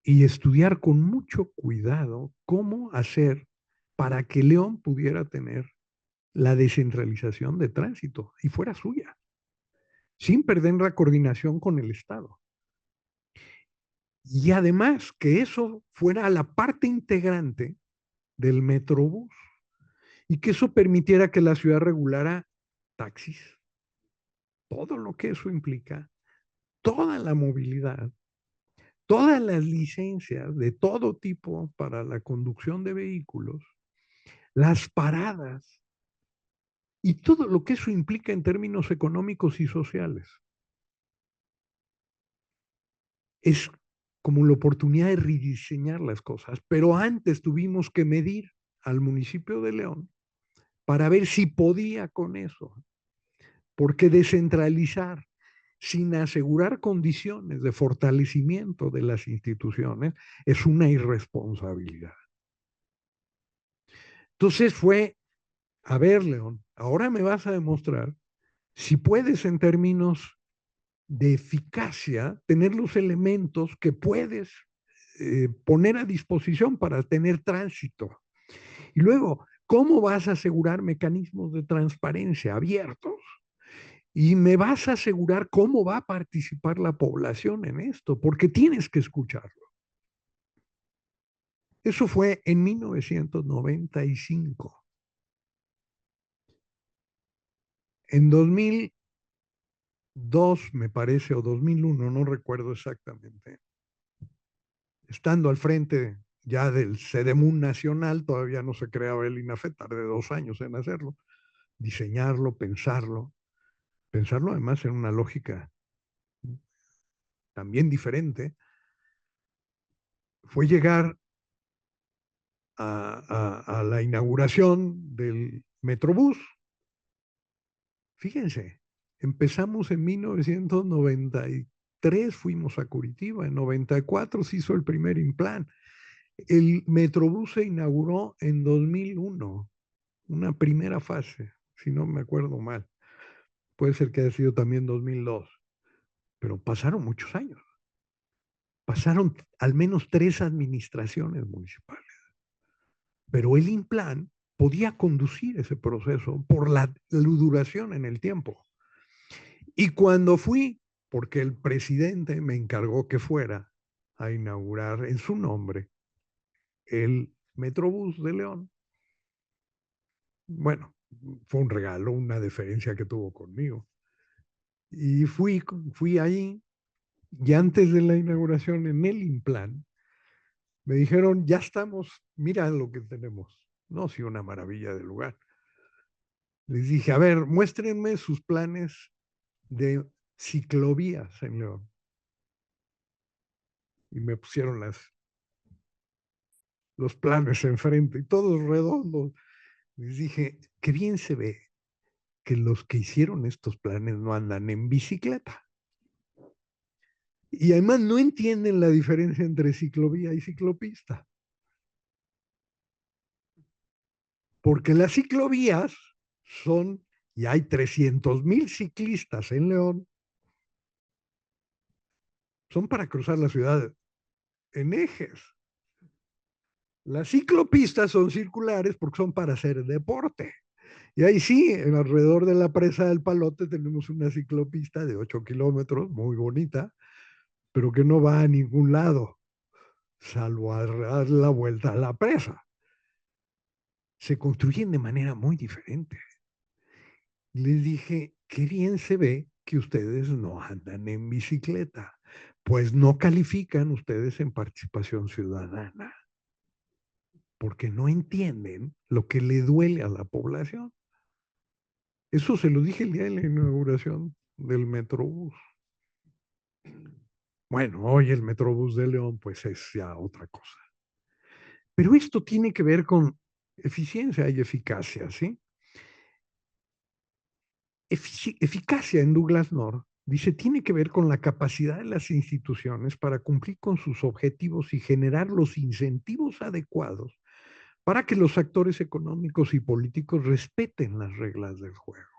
S3: Y estudiar con mucho cuidado cómo hacer para que León pudiera tener la descentralización de tránsito y fuera suya, sin perder la coordinación con el Estado. Y además que eso fuera la parte integrante del Metrobús y que eso permitiera que la ciudad regulara taxis, todo lo que eso implica, toda la movilidad, todas las licencias de todo tipo para la conducción de vehículos, las paradas y todo lo que eso implica en términos económicos y sociales. Es como la oportunidad de rediseñar las cosas, pero antes tuvimos que medir al municipio de León para ver si podía con eso, porque descentralizar sin asegurar condiciones de fortalecimiento de las instituciones es una irresponsabilidad. Entonces fue, a ver, León, ahora me vas a demostrar si puedes en términos de eficacia tener los elementos que puedes poner a disposición para tener tránsito. Y luego, ¿cómo vas a asegurar mecanismos de transparencia abiertos? Y me vas a asegurar cómo va a participar la población en esto, porque tienes que escucharlo. Eso fue en 1995. En 2002, me parece, o 2001, no recuerdo exactamente, estando al frente ya del CEDEMUN nacional, todavía no se creaba el INAFET, tardé 2 años en hacerlo, diseñarlo, pensarlo además en una lógica también diferente, fue llegar a la inauguración del Metrobús. Fíjense, empezamos en 1993, fuimos a Curitiba, en 94 se hizo el primer Implan. El Metrobús se inauguró en 2001, una primera fase, si no me acuerdo mal. Puede ser que haya sido también 2002, pero pasaron muchos años. Pasaron al menos 3 administraciones municipales. Pero el Implan podía conducir ese proceso por la duración en el tiempo. Y cuando fui, porque el presidente me encargó que fuera a inaugurar en su nombre el Metrobús de León, bueno, fue un regalo, una deferencia que tuvo conmigo. Y fui ahí, y antes de la inauguración en el Implan, me dijeron, ya estamos, mira lo que tenemos. No, sí, una maravilla de lugar. Les dije, a ver, muéstrenme sus planes de ciclovías en León. Y me pusieron los planes enfrente, y todos redondos. Les dije, qué bien se ve que los que hicieron estos planes no andan en bicicleta. Y además no entienden la diferencia entre ciclovía y ciclopista. Porque las ciclovías son, y hay 300,000 ciclistas en León, son para cruzar la ciudad en ejes. Las ciclopistas son circulares porque son para hacer deporte. Y ahí sí, alrededor de la presa del Palote tenemos una ciclopista de 8 kilómetros, muy bonita, pero que no va a ningún lado, salvo a dar la vuelta a la presa. Se construyen de manera muy diferente. Les dije, qué bien se ve que ustedes no andan en bicicleta, pues no califican ustedes en participación ciudadana, porque no entienden lo que le duele a la población. Eso se lo dije el día de la inauguración del Metrobús. Bueno, hoy el Metrobús de León, pues es ya otra cosa. Pero esto tiene que ver con eficiencia y eficacia, ¿sí? Eficacia en Douglas North dice, tiene que ver con la capacidad de las instituciones para cumplir con sus objetivos y generar los incentivos adecuados para que los actores económicos y políticos respeten las reglas del juego.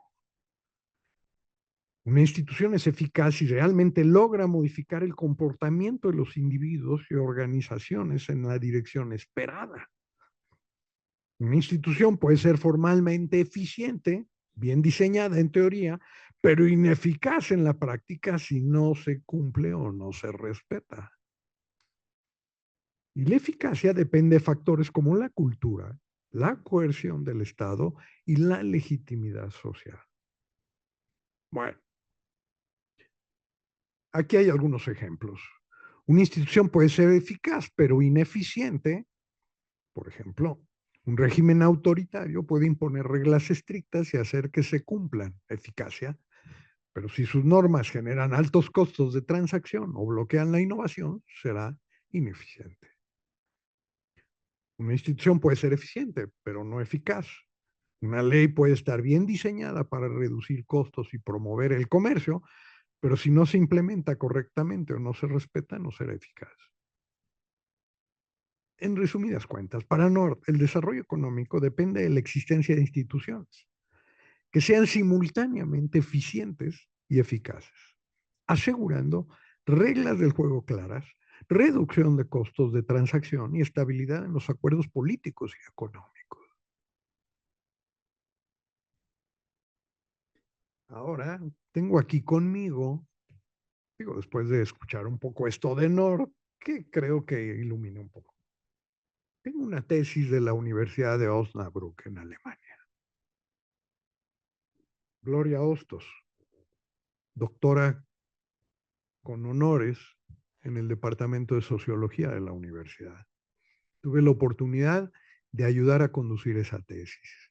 S3: Una institución es eficaz si realmente logra modificar el comportamiento de los individuos y organizaciones en la dirección esperada. Una institución puede ser formalmente eficiente, bien diseñada en teoría, pero ineficaz en la práctica si no se cumple o no se respeta. Y la eficacia depende de factores como la cultura, la coerción del Estado y la legitimidad social. Bueno, aquí hay algunos ejemplos. Una institución puede ser eficaz, pero ineficiente. Por ejemplo, un régimen autoritario puede imponer reglas estrictas y hacer que se cumplan. Eficacia. Pero si sus normas generan altos costos de transacción o bloquean la innovación, será ineficiente. Una institución puede ser eficiente, pero no eficaz. Una ley puede estar bien diseñada para reducir costos y promover el comercio, pero si no se implementa correctamente o no se respeta, no será eficaz. En resumidas cuentas, para Nord, el desarrollo económico depende de la existencia de instituciones que sean simultáneamente eficientes y eficaces, asegurando reglas del juego claras, reducción de costos de transacción y estabilidad en los acuerdos políticos y económicos. Ahora tengo aquí conmigo, digo, después de escuchar un poco esto de Nord, que creo que ilumina un poco. Tengo una tesis de la Universidad de Osnabrück en Alemania. Gloria Hostos, doctora con honores en el Departamento de Sociología de la universidad. Tuve la oportunidad de ayudar a conducir esa tesis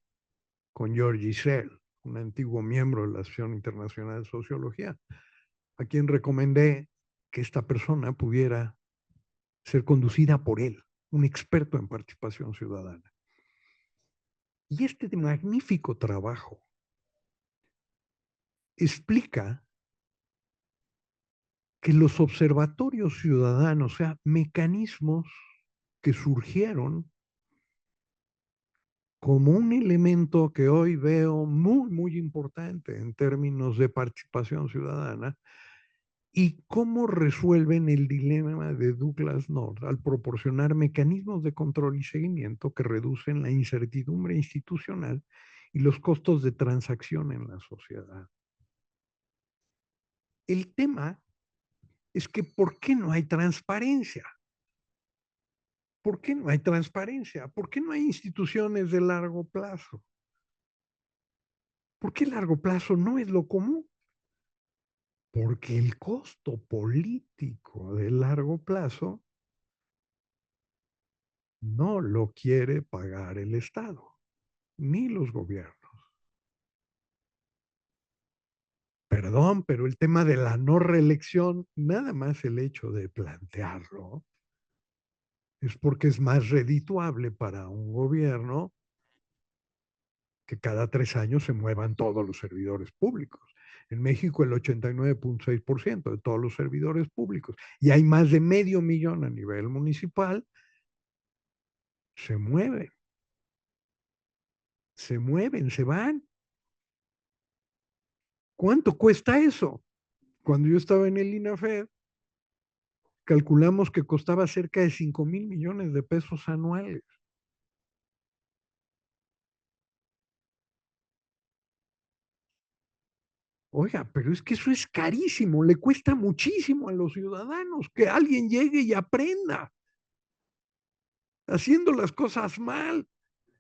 S3: con George Giselle, un antiguo miembro de la Asociación Internacional de Sociología, a quien recomendé que esta persona pudiera ser conducida por él, un experto en participación ciudadana. Y este magnífico trabajo explica que los observatorios ciudadanos, o sea, mecanismos que surgieron como un elemento que hoy veo muy, muy importante en términos de participación ciudadana, y cómo resuelven el dilema de Douglas North al proporcionar mecanismos de control y seguimiento que reducen la incertidumbre institucional y los costos de transacción en la sociedad. El tema es que ¿por qué no hay transparencia? ¿Por qué no hay transparencia? ¿Por qué no hay instituciones de largo plazo? ¿Por qué largo plazo no es lo común? Porque el costo político de largo plazo no lo quiere pagar el Estado, ni los gobiernos. Perdón, pero el tema de la no reelección, nada más el hecho de plantearlo, es porque es más redituable para un gobierno que cada 3 años se muevan todos los servidores públicos. En México el 89.6% de todos los servidores públicos, y hay más de 500,000 a nivel municipal, se mueven, se van. ¿Cuánto cuesta eso? Cuando yo estaba en el INAFED, calculamos que costaba cerca de 5,000 millones de pesos anuales. Oiga, pero es que eso es carísimo, le cuesta muchísimo a los ciudadanos que alguien llegue y aprenda, haciendo las cosas mal,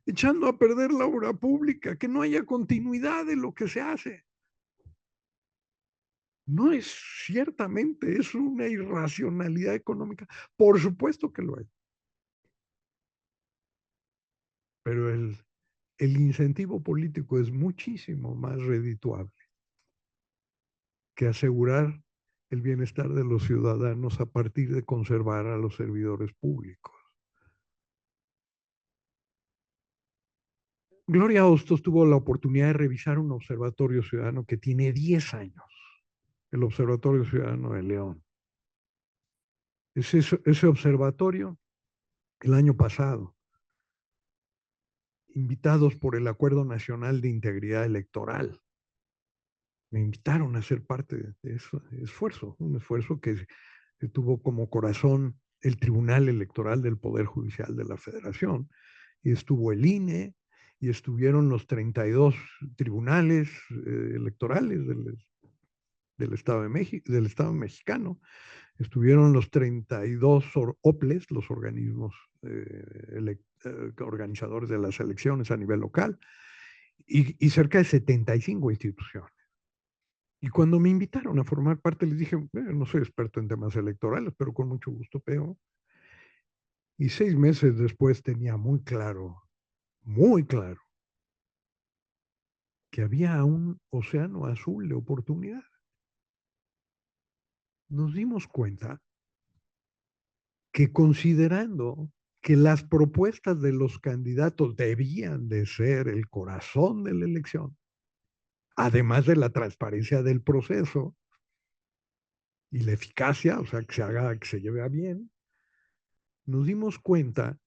S3: echando a perder la obra pública, que no haya continuidad de lo que se hace. No es ciertamente, es una irracionalidad económica. Por supuesto que lo hay. Pero el incentivo político es muchísimo más redituable que asegurar el bienestar de los ciudadanos a partir de conservar a los servidores públicos. Gloria Hostos tuvo la oportunidad de revisar un observatorio ciudadano que tiene 10 años, el Observatorio Ciudadano de León. Ese observatorio, el año pasado, invitados por el Acuerdo Nacional de Integridad Electoral, me invitaron a ser parte de ese esfuerzo, un esfuerzo que tuvo como corazón el Tribunal Electoral del Poder Judicial de la Federación, y estuvo el INE, y estuvieron los 32 tribunales electorales del Estado de México, del Estado mexicano, estuvieron los 32 OPLES, los organismos organizadores de las elecciones a nivel local, y cerca de 75 instituciones. Y cuando me invitaron a formar parte, les dije, no soy experto en temas electorales, pero con mucho gusto veo. Y 6 meses después tenía muy claro, que había un océano azul de oportunidad. Nos dimos cuenta que, considerando que las propuestas de los candidatos debían de ser el corazón de la elección, además de la transparencia del proceso y la eficacia, o sea, que se haga, que se lleve a bien, nos dimos cuenta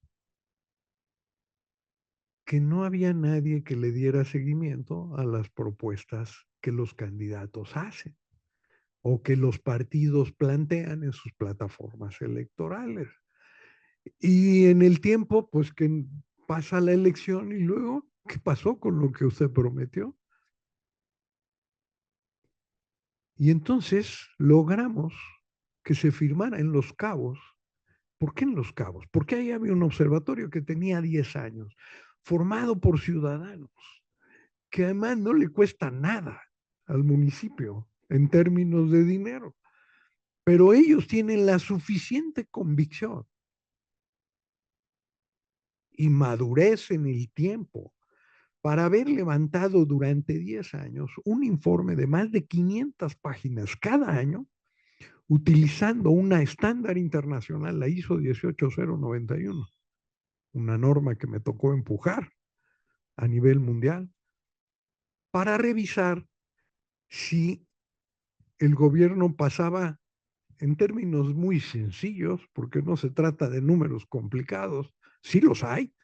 S3: que no había nadie que le diera seguimiento a las propuestas que los candidatos hacen o que los partidos plantean en sus plataformas electorales. Y en el tiempo, pues que pasa la elección y luego, ¿qué pasó con lo que usted prometió? Y entonces logramos que se firmara en Los Cabos. ¿Por qué en Los Cabos? Porque ahí había un observatorio que tenía 10 años, formado por ciudadanos, que además no le cuesta nada al municipio en términos de dinero, pero ellos tienen la suficiente convicción y madurez en el tiempo para haber levantado durante 10 años un informe de más de 500 páginas cada año, utilizando una estándar internacional, la ISO 18091, una norma que me tocó empujar a nivel mundial, para revisar si el gobierno pasaba, en términos muy sencillos, porque no se trata de números complicados, sí los hay,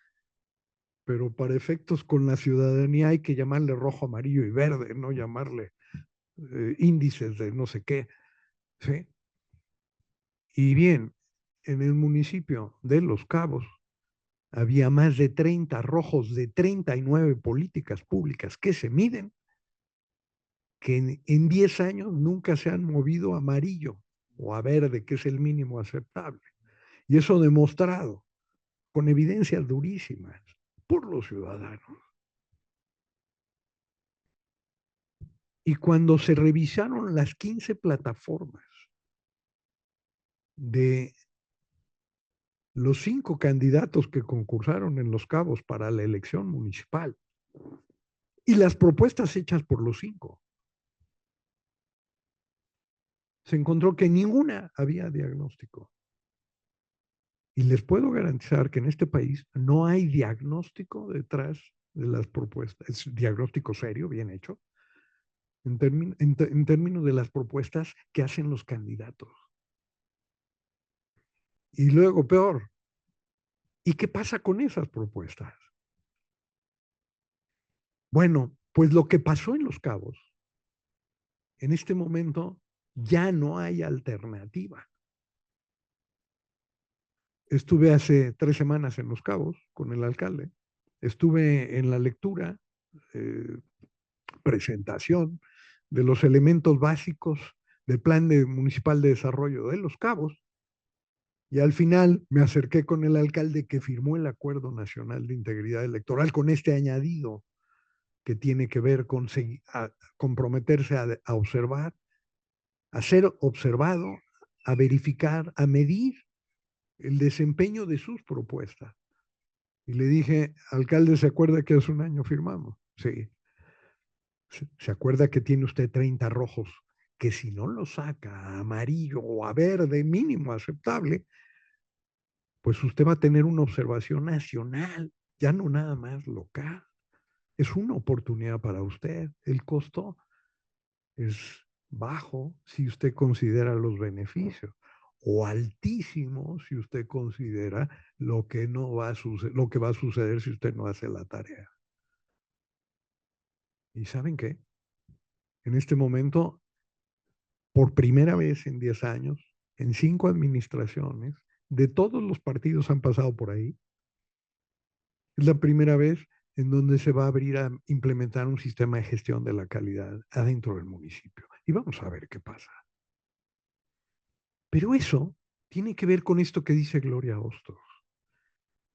S3: pero para efectos con la ciudadanía hay que llamarle rojo, amarillo y verde, no llamarle índices de no sé qué, ¿sí? Y bien, en el municipio de Los Cabos había más de 30 rojos de 39 políticas públicas que se miden, que en 10 años nunca se han movido a amarillo o a verde, que es el mínimo aceptable. Y eso demostrado con evidencias durísimas por los ciudadanos. Y cuando se revisaron las 15 plataformas de los 5 candidatos que concursaron en Los Cabos para la elección municipal y las propuestas hechas por los 5, se encontró que ninguna había diagnóstico. Y les puedo garantizar que en este país no hay diagnóstico detrás de las propuestas. Es diagnóstico serio, bien hecho, en términos de las propuestas que hacen los candidatos. Y luego, peor, ¿y qué pasa con esas propuestas? Bueno, pues lo que pasó en Los Cabos, en este momento ya no hay alternativa. Estuve hace 3 semanas en Los Cabos con el alcalde. Estuve en la lectura, presentación de los elementos básicos del Plan Municipal de Desarrollo de Los Cabos. Y al final me acerqué con el alcalde que firmó el Acuerdo Nacional de Integridad Electoral con este añadido que tiene que ver con comprometerse a observar, a ser observado, a verificar, a medir el desempeño de sus propuestas. Y le dije, alcalde, ¿se acuerda que hace un año firmamos? Sí. ¿Se acuerda que tiene usted 30 rojos? Que si no lo saca a amarillo o a verde mínimo aceptable, pues usted va a tener una observación nacional, ya no nada más local. Es una oportunidad para usted. El costo es bajo si usted considera los beneficios o altísimo si usted considera lo que no va a suceder, lo que va a suceder si usted no hace la tarea. ¿Y saben qué? En este momento, por primera vez en 10 años, en 5 administraciones, de todos los partidos han pasado por ahí, es la primera vez en donde se va a abrir a implementar un sistema de gestión de la calidad adentro del municipio. Y vamos a ver qué pasa. Pero eso tiene que ver con esto que dice Gloria Hostos.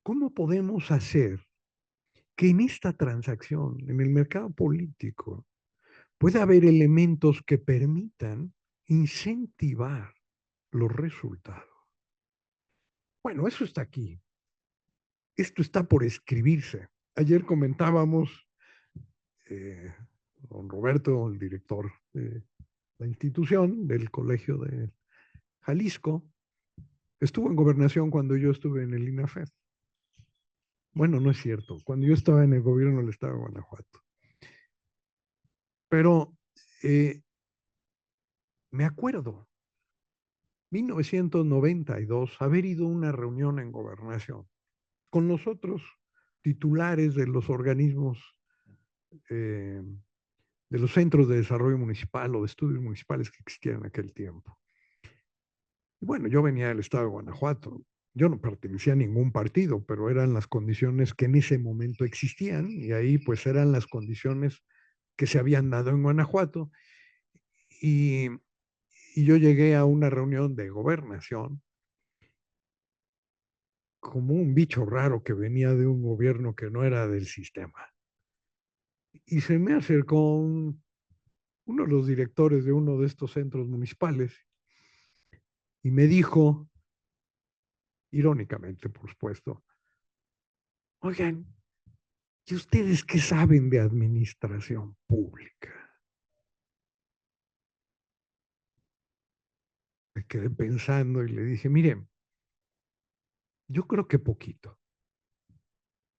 S3: ¿Cómo podemos hacer que en esta transacción, en el mercado político, pueda haber elementos que permitan incentivar los resultados? Bueno, eso está aquí. Esto está por escribirse. Ayer comentábamos, don Roberto, el director de la institución del Colegio de Jalisco, estuvo en gobernación cuando yo estuve en el INAFED. Bueno, no es cierto, cuando yo estaba en el gobierno del estado de Guanajuato. Pero me acuerdo, 1992, haber ido a una reunión en gobernación con los otros titulares de los organismos, de los centros de desarrollo municipal o de estudios municipales que existían en aquel tiempo. Y bueno, yo venía del estado de Guanajuato. Yo no pertenecía a ningún partido, pero eran las condiciones que en ese momento existían y ahí pues eran las condiciones que se habían dado en Guanajuato. Y yo llegué a una reunión de gobernación como un bicho raro que venía de un gobierno que no era del sistema. Y se me acercó uno de los directores de uno de estos centros municipales y me dijo, irónicamente, por supuesto, oigan, ¿y ustedes qué saben de administración pública? Me quedé pensando y le dije, miren, yo creo que poquito.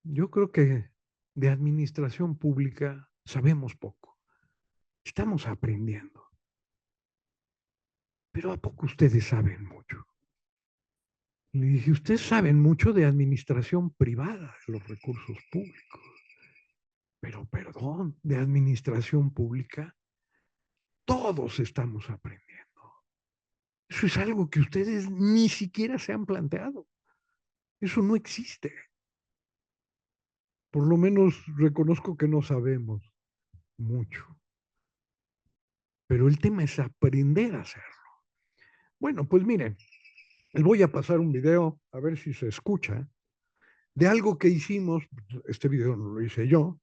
S3: Yo creo que de administración pública sabemos poco. Estamos aprendiendo. Pero ¿a poco ustedes saben mucho? Y le dije, ustedes saben mucho de administración privada de los recursos públicos. Pero perdón, de administración pública, todos estamos aprendiendo. Eso es algo que ustedes ni siquiera se han planteado. Eso no existe. Por lo menos reconozco que no sabemos mucho. Pero el tema es aprender a hacerlo. Bueno, pues miren, les voy a pasar un video, a ver si se escucha, de algo que hicimos. Este video no lo hice yo,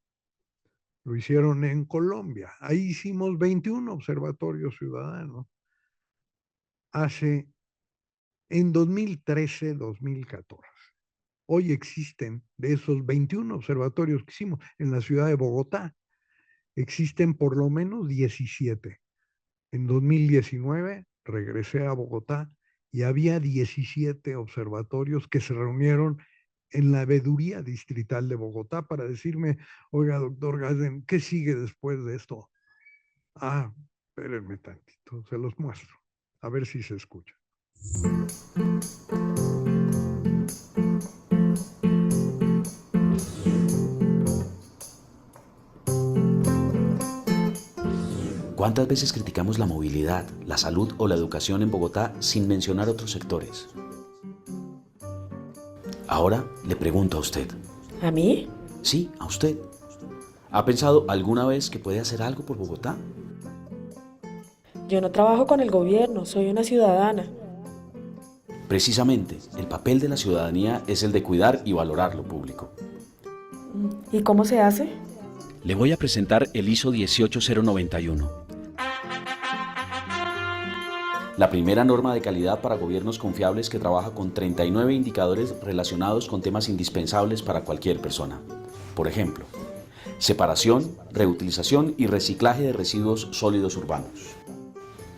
S3: lo hicieron en Colombia. Ahí hicimos 21 observatorios ciudadanos en 2013, 2014. Hoy existen, de esos 21 observatorios que hicimos en la ciudad de Bogotá, existen por lo menos 17. En 2019 regresé a Bogotá y había 17 observatorios que se reunieron en la veeduría distrital de Bogotá para decirme, oiga, doctor Gaden, ¿qué sigue después de esto? Ah, espérenme tantito, se los muestro, a ver si se escucha.
S4: ¿Cuántas veces criticamos la movilidad, la salud o la educación en Bogotá sin mencionar otros sectores? Ahora le pregunto a usted.
S5: ¿A mí?
S4: Sí, a usted. ¿Ha pensado alguna vez que puede hacer algo por Bogotá?
S5: Yo no trabajo con el gobierno, soy una ciudadana.
S4: Precisamente, el papel de la ciudadanía es el de cuidar y valorar lo público.
S5: ¿Y cómo se hace?
S4: Le voy a presentar el ISO 18091. La primera norma de calidad para gobiernos confiables que trabaja con 39 indicadores relacionados con temas indispensables para cualquier persona. Por ejemplo, separación, reutilización y reciclaje de residuos sólidos urbanos.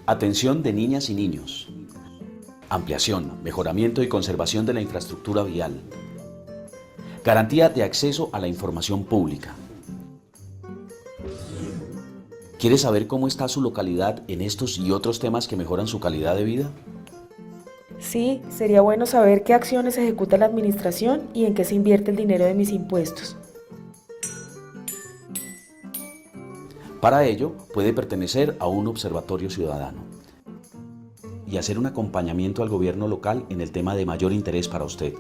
S4: Atención de niñas y niños. Ampliación, mejoramiento y conservación de la infraestructura vial. Garantía de acceso a la información pública. ¿Quiere saber cómo está su localidad en estos y otros temas que mejoran su calidad de vida?
S5: Sí, sería bueno saber qué acciones ejecuta la administración y en qué se invierte el dinero de mis impuestos.
S4: Para ello, puede pertenecer a un observatorio ciudadano y hacer un acompañamiento al gobierno local en el tema de mayor interés para usted,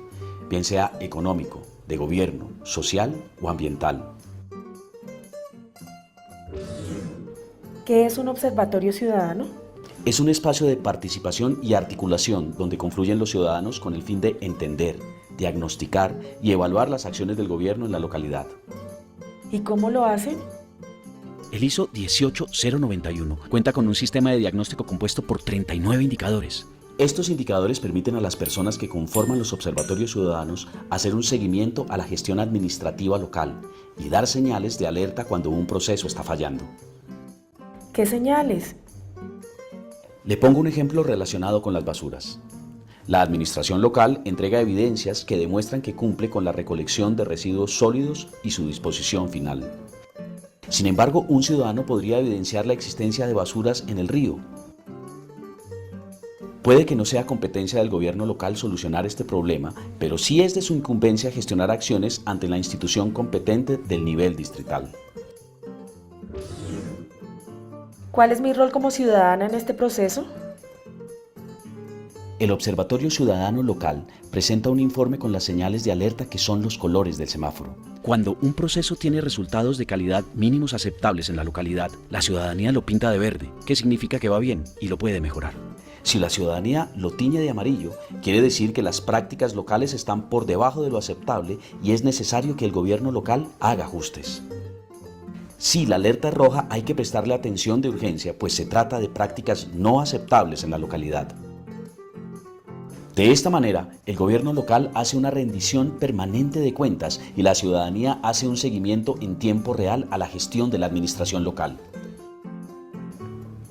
S4: bien sea económico, de gobierno, social o ambiental.
S5: ¿Qué es un observatorio ciudadano?
S4: Es un espacio de participación y articulación donde confluyen los ciudadanos con el fin de entender, diagnosticar y evaluar las acciones del gobierno en la localidad.
S5: ¿Y cómo lo hacen?
S4: El ISO 18091 cuenta con un sistema de diagnóstico compuesto por 39 indicadores. Estos indicadores permiten a las personas que conforman los observatorios ciudadanos hacer un seguimiento a la gestión administrativa local y dar señales de alerta cuando un proceso está fallando.
S5: ¿Qué señales?
S4: Le pongo un ejemplo relacionado con las basuras. La administración local entrega evidencias que demuestran que cumple con la recolección de residuos sólidos y su disposición final. Sin embargo, un ciudadano podría evidenciar la existencia de basuras en el río. Puede que no sea competencia del gobierno local solucionar este problema, pero sí es de su incumbencia gestionar acciones ante la institución competente del nivel distrital.
S5: ¿Cuál es mi rol como ciudadana en este proceso?
S4: El Observatorio Ciudadano Local presenta un informe con las señales de alerta que son los colores del semáforo. Cuando un proceso tiene resultados de calidad mínimos aceptables en la localidad, la ciudadanía lo pinta de verde, que significa que va bien y lo puede mejorar. Si la ciudadanía lo tiñe de amarillo, quiere decir que las prácticas locales están por debajo de lo aceptable y es necesario que el gobierno local haga ajustes. Si la alerta es roja, hay que prestarle atención de urgencia, pues se trata de prácticas no aceptables en la localidad. De esta manera, el gobierno local hace una rendición permanente de cuentas y la ciudadanía hace un seguimiento en tiempo real a la gestión de la administración local.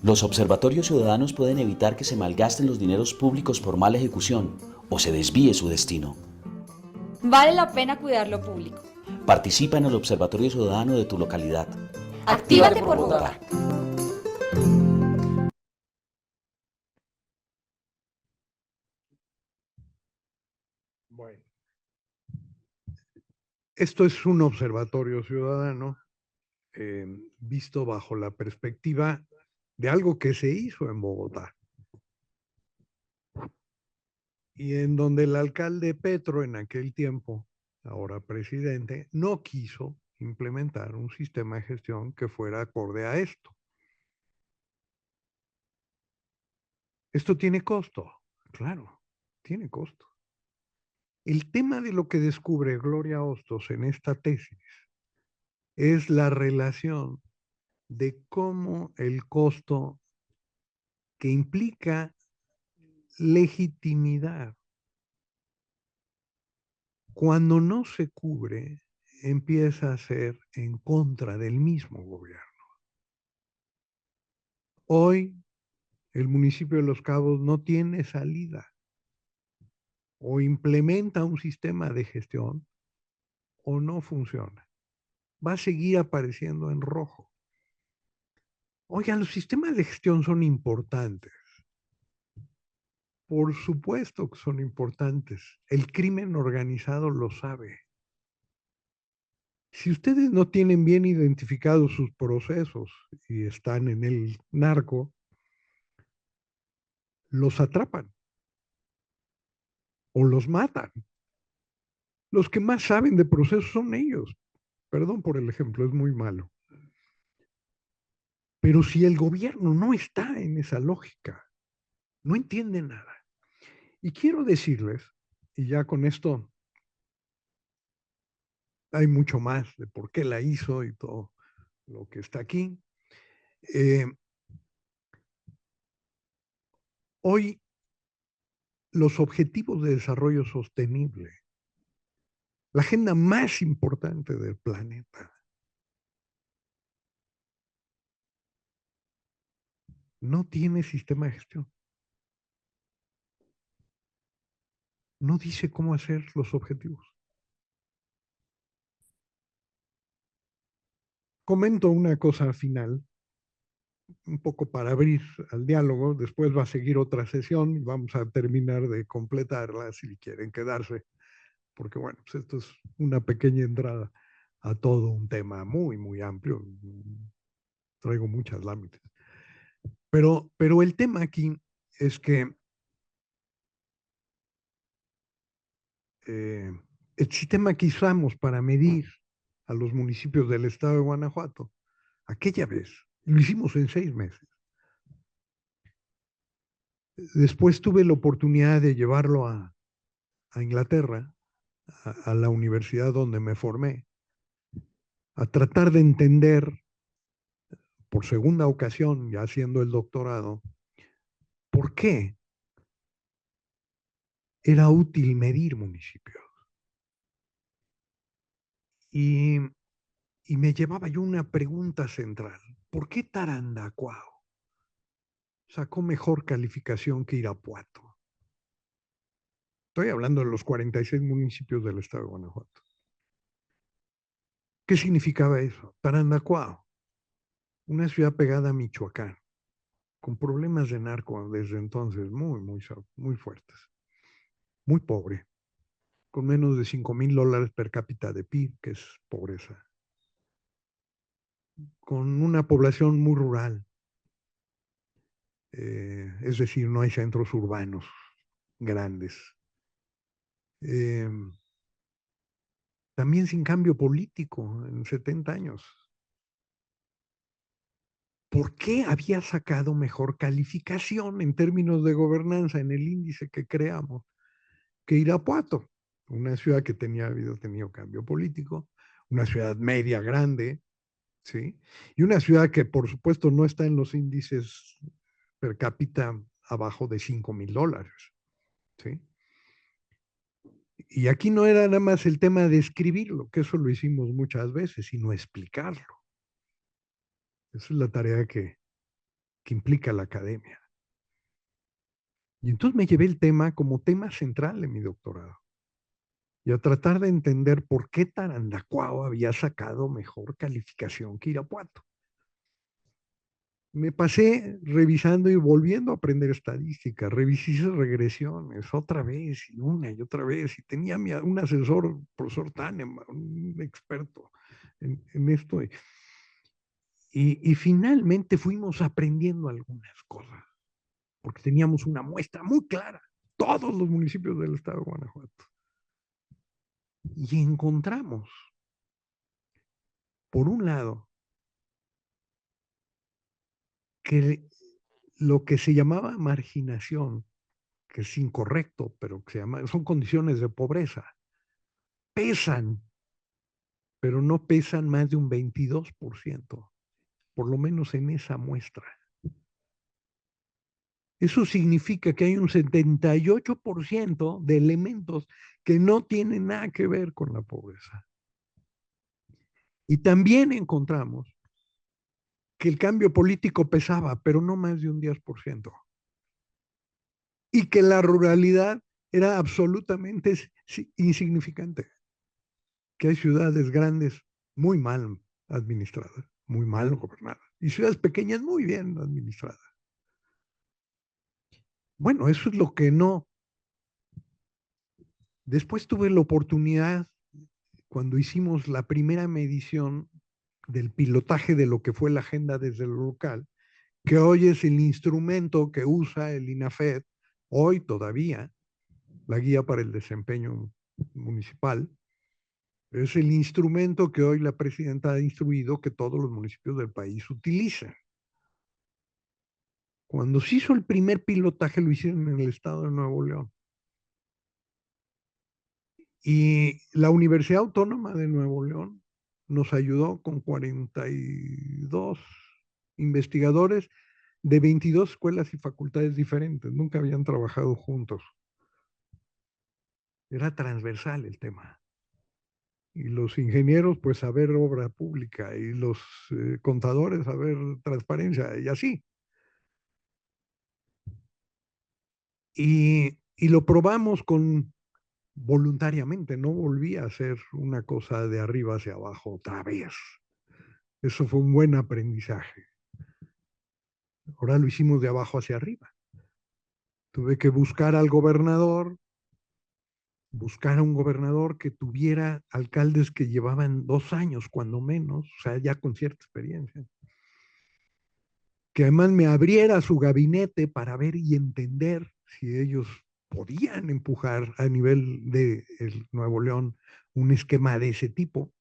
S4: Los observatorios ciudadanos pueden evitar que se malgasten los dineros públicos por mala ejecución o se desvíe su destino.
S6: Vale la pena cuidar lo público.
S4: Participa en el Observatorio Ciudadano de tu localidad.
S6: Actívate por Bogotá.
S3: Bueno, esto es un observatorio ciudadano visto bajo la perspectiva de algo que se hizo en Bogotá. Y en donde el alcalde Petro, en aquel tiempo, ahora presidente, no quiso implementar un sistema de gestión que fuera acorde a esto. Esto tiene costo, claro, tiene costo. El tema de lo que descubre Gloria Hostos en esta tesis es la relación de cómo el costo que implica legitimidad, cuando no se cubre, empieza a ser en contra del mismo gobierno. Hoy el municipio de Los Cabos no tiene salida. O implementa un sistema de gestión o no funciona. Va a seguir apareciendo en rojo. Oigan, los sistemas de gestión son importantes. Por supuesto que son importantes. El crimen organizado lo sabe. Si ustedes no tienen bien identificados sus procesos y están en el narco, los atrapan o los matan. Los que más saben de procesos son ellos. Perdón por el ejemplo, es muy malo. Pero si el gobierno no está en esa lógica, no entiende nada. Y quiero decirles, y ya con esto hay mucho más de por qué la hizo y todo lo que está aquí. Hoy los objetivos de desarrollo sostenible, la agenda más importante del planeta, no tiene sistema de gestión. No dice cómo hacer los objetivos. Comento una cosa final, un poco para abrir al diálogo. Después va a seguir otra sesión y vamos a terminar de completarla si quieren quedarse. Porque bueno, pues esto es una pequeña entrada a todo un tema muy, muy amplio. Traigo muchas láminas. Pero el tema aquí es que el sistema que usamos para medir a los municipios del estado de Guanajuato, aquella vez, lo hicimos en 6 meses. Después tuve la oportunidad de llevarlo a Inglaterra, a la universidad donde me formé, a tratar de entender, por segunda ocasión, ya haciendo el doctorado, por qué era útil medir municipios. Y me llevaba yo una pregunta central. ¿Por qué Tarandacuao sacó mejor calificación que Irapuato? Estoy hablando de los 46 municipios del estado de Guanajuato. ¿Qué significaba eso? Tarandacuao, una ciudad pegada a Michoacán, con problemas de narco desde entonces muy fuertes, muy pobre, con menos de $5,000 per cápita de PIB, que es pobreza, con una población muy rural, es decir, no hay centros urbanos grandes. También sin cambio político en 70 años. ¿Por qué había sacado mejor calificación en términos de gobernanza en el índice que creamos que Irapuato? Una ciudad que había tenido cambio político, una ciudad media grande, ¿sí? Y una ciudad que por supuesto no está en los índices per cápita abajo de $5,000, ¿sí? Y aquí no era nada más el tema de escribirlo, que eso lo hicimos muchas veces, sino explicarlo. Esa es la tarea que implica la academia. Y entonces me llevé el tema como tema central en mi doctorado. Y a tratar de entender por qué Tarandacuao había sacado mejor calificación que Irapuato. Me pasé revisando y volviendo a aprender estadística, revisé regresiones otra vez y una y otra vez. Y tenía un asesor, profesor Taneman, un experto en esto. Y finalmente fuimos aprendiendo algunas cosas, porque teníamos una muestra muy clara, todos los municipios del estado de Guanajuato. Y encontramos, por un lado, que lo que se llamaba marginación, que es incorrecto, pero que son condiciones de pobreza, pesan, pero no pesan más de un 22%, por lo menos en esa muestra. Eso significa que hay un 78% de elementos que no tienen nada que ver con la pobreza. Y también encontramos que el cambio político pesaba, pero no más de un 10%. y que la ruralidad era absolutamente insignificante, que hay ciudades grandes muy mal administradas, muy mal gobernadas, y ciudades pequeñas muy bien administradas. Bueno, eso es lo que no. Después tuve la oportunidad, cuando hicimos la primera medición del pilotaje de lo que fue la agenda desde lo local, que hoy es el instrumento que usa el INAFED, hoy todavía, la guía para el desempeño municipal, es el instrumento que hoy la presidenta ha instruido que todos los municipios del país utilicen. Cuando se hizo el primer pilotaje lo hicieron en el estado de Nuevo León. Y la Universidad Autónoma de Nuevo León nos ayudó con 42 investigadores de 22 escuelas y facultades diferentes. Nunca habían trabajado juntos. Era transversal el tema. Y los ingenieros, pues, saber obra pública, y los contadores, saber transparencia, y así. Y lo probamos voluntariamente, no volví a hacer una cosa de arriba hacia abajo otra vez. Eso fue un buen aprendizaje. Ahora lo hicimos de abajo hacia arriba. Tuve que buscar a un gobernador que tuviera alcaldes que llevaban 2 años, cuando menos, o sea, ya con cierta experiencia. Que además me abriera su gabinete para ver y entender si ellos podían empujar a nivel de Nuevo León un esquema de ese tipo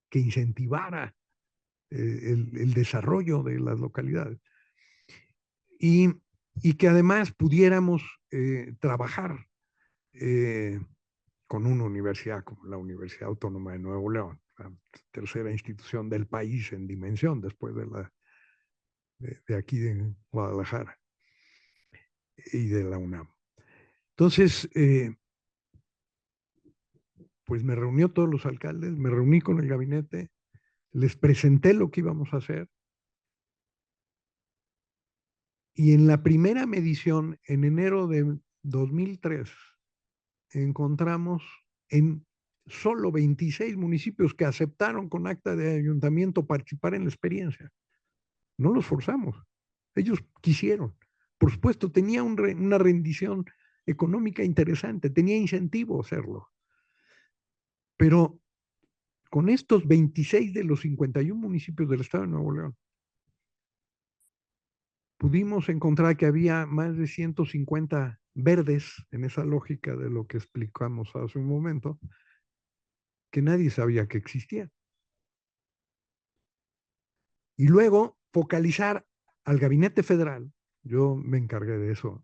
S3: que incentivara el desarrollo de las localidades. Y que además pudiéramos trabajar con una universidad como la Universidad Autónoma de Nuevo León, la tercera institución del país en dimensión después de aquí de Guadalajara y de la UNAM. Entonces, pues me reunió todos los alcaldes, me reuní con el gabinete, les presenté lo que íbamos a hacer. Y en la primera medición, en enero de 2003, encontramos en solo 26 municipios que aceptaron con acta de ayuntamiento participar en la experiencia. No los forzamos, ellos quisieron. Por supuesto, tenía una rendición económica interesante, tenía incentivo a hacerlo. Pero con estos 26 de los 51 municipios del estado de Nuevo León, pudimos encontrar que había más de 150 verdes, en esa lógica de lo que explicamos hace un momento, que nadie sabía que existían. Y luego focalizar al gabinete federal, yo me encargué de eso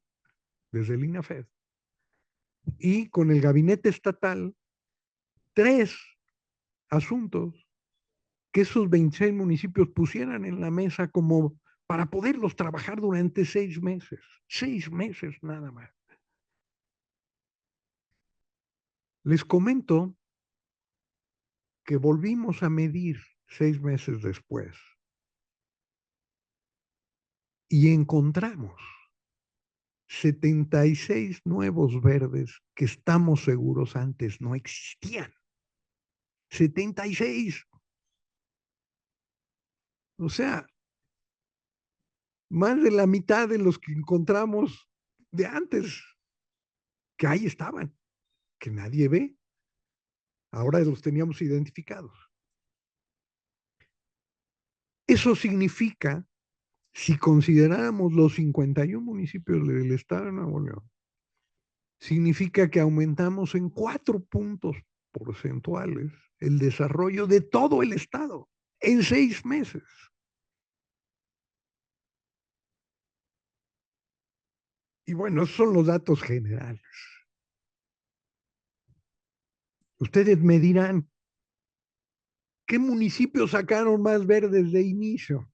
S3: desde el INAFED, y con el gabinete estatal, 3 asuntos que esos 26 municipios pusieran en la mesa como para poderlos trabajar durante 6 meses. 6 meses nada más. Les comento que volvimos a medir 6 meses después y encontramos 76 nuevos verdes que estamos seguros antes no existían. 76. O sea, más de la mitad de los que encontramos de antes, que ahí estaban, que nadie ve. Ahora los teníamos identificados. Eso significa, si consideráramos los 51 municipios del estado de Nuevo León, significa que aumentamos en 4 puntos porcentuales el desarrollo de todo el estado en 6 meses. Y bueno, esos son los datos generales. Ustedes me dirán, ¿qué municipios sacaron más verdes de inicio?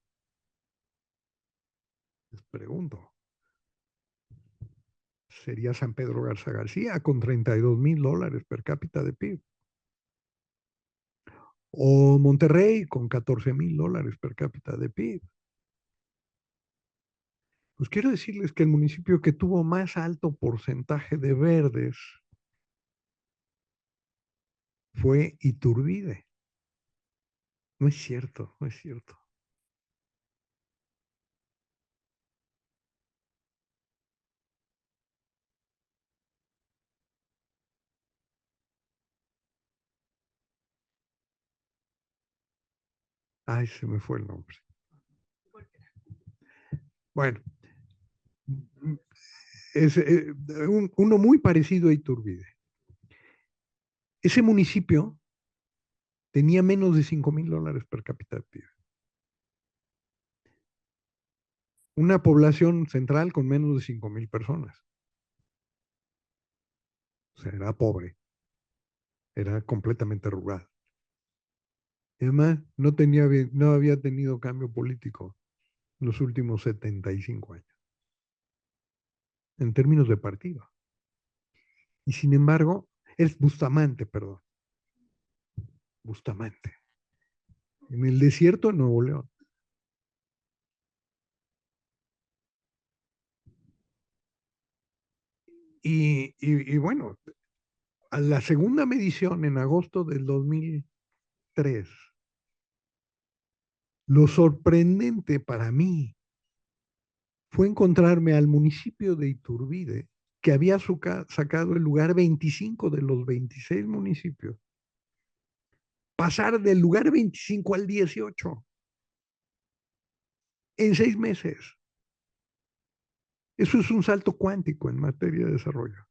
S3: Les pregunto. Sería San Pedro Garza García con $32,000 per cápita de PIB. O Monterrey con $14,000 per cápita de PIB. Pues quiero decirles que el municipio que tuvo más alto porcentaje de verdes fue Iturbide. No es cierto, no es cierto. Ay, se me fue el nombre. Bueno, es uno muy parecido a Iturbide. Ese municipio tenía menos de $5,000 per cápita de PIB. Una población central con menos de 5,000 personas. O sea, era pobre. Era completamente rural. Y además, no había tenido cambio político en los últimos 75 años. En términos de partido. Y sin embargo, es Bustamante, perdón. Bustamante. En el desierto de Nuevo León. Y bueno, a la segunda medición en agosto del 2003, lo sorprendente para mí fue encontrarme al municipio de Iturbide, que había sacado el lugar 25 de los 26 municipios, pasar del lugar 25 al 18 en 6 meses. Eso es un salto cuántico en materia de desarrollo.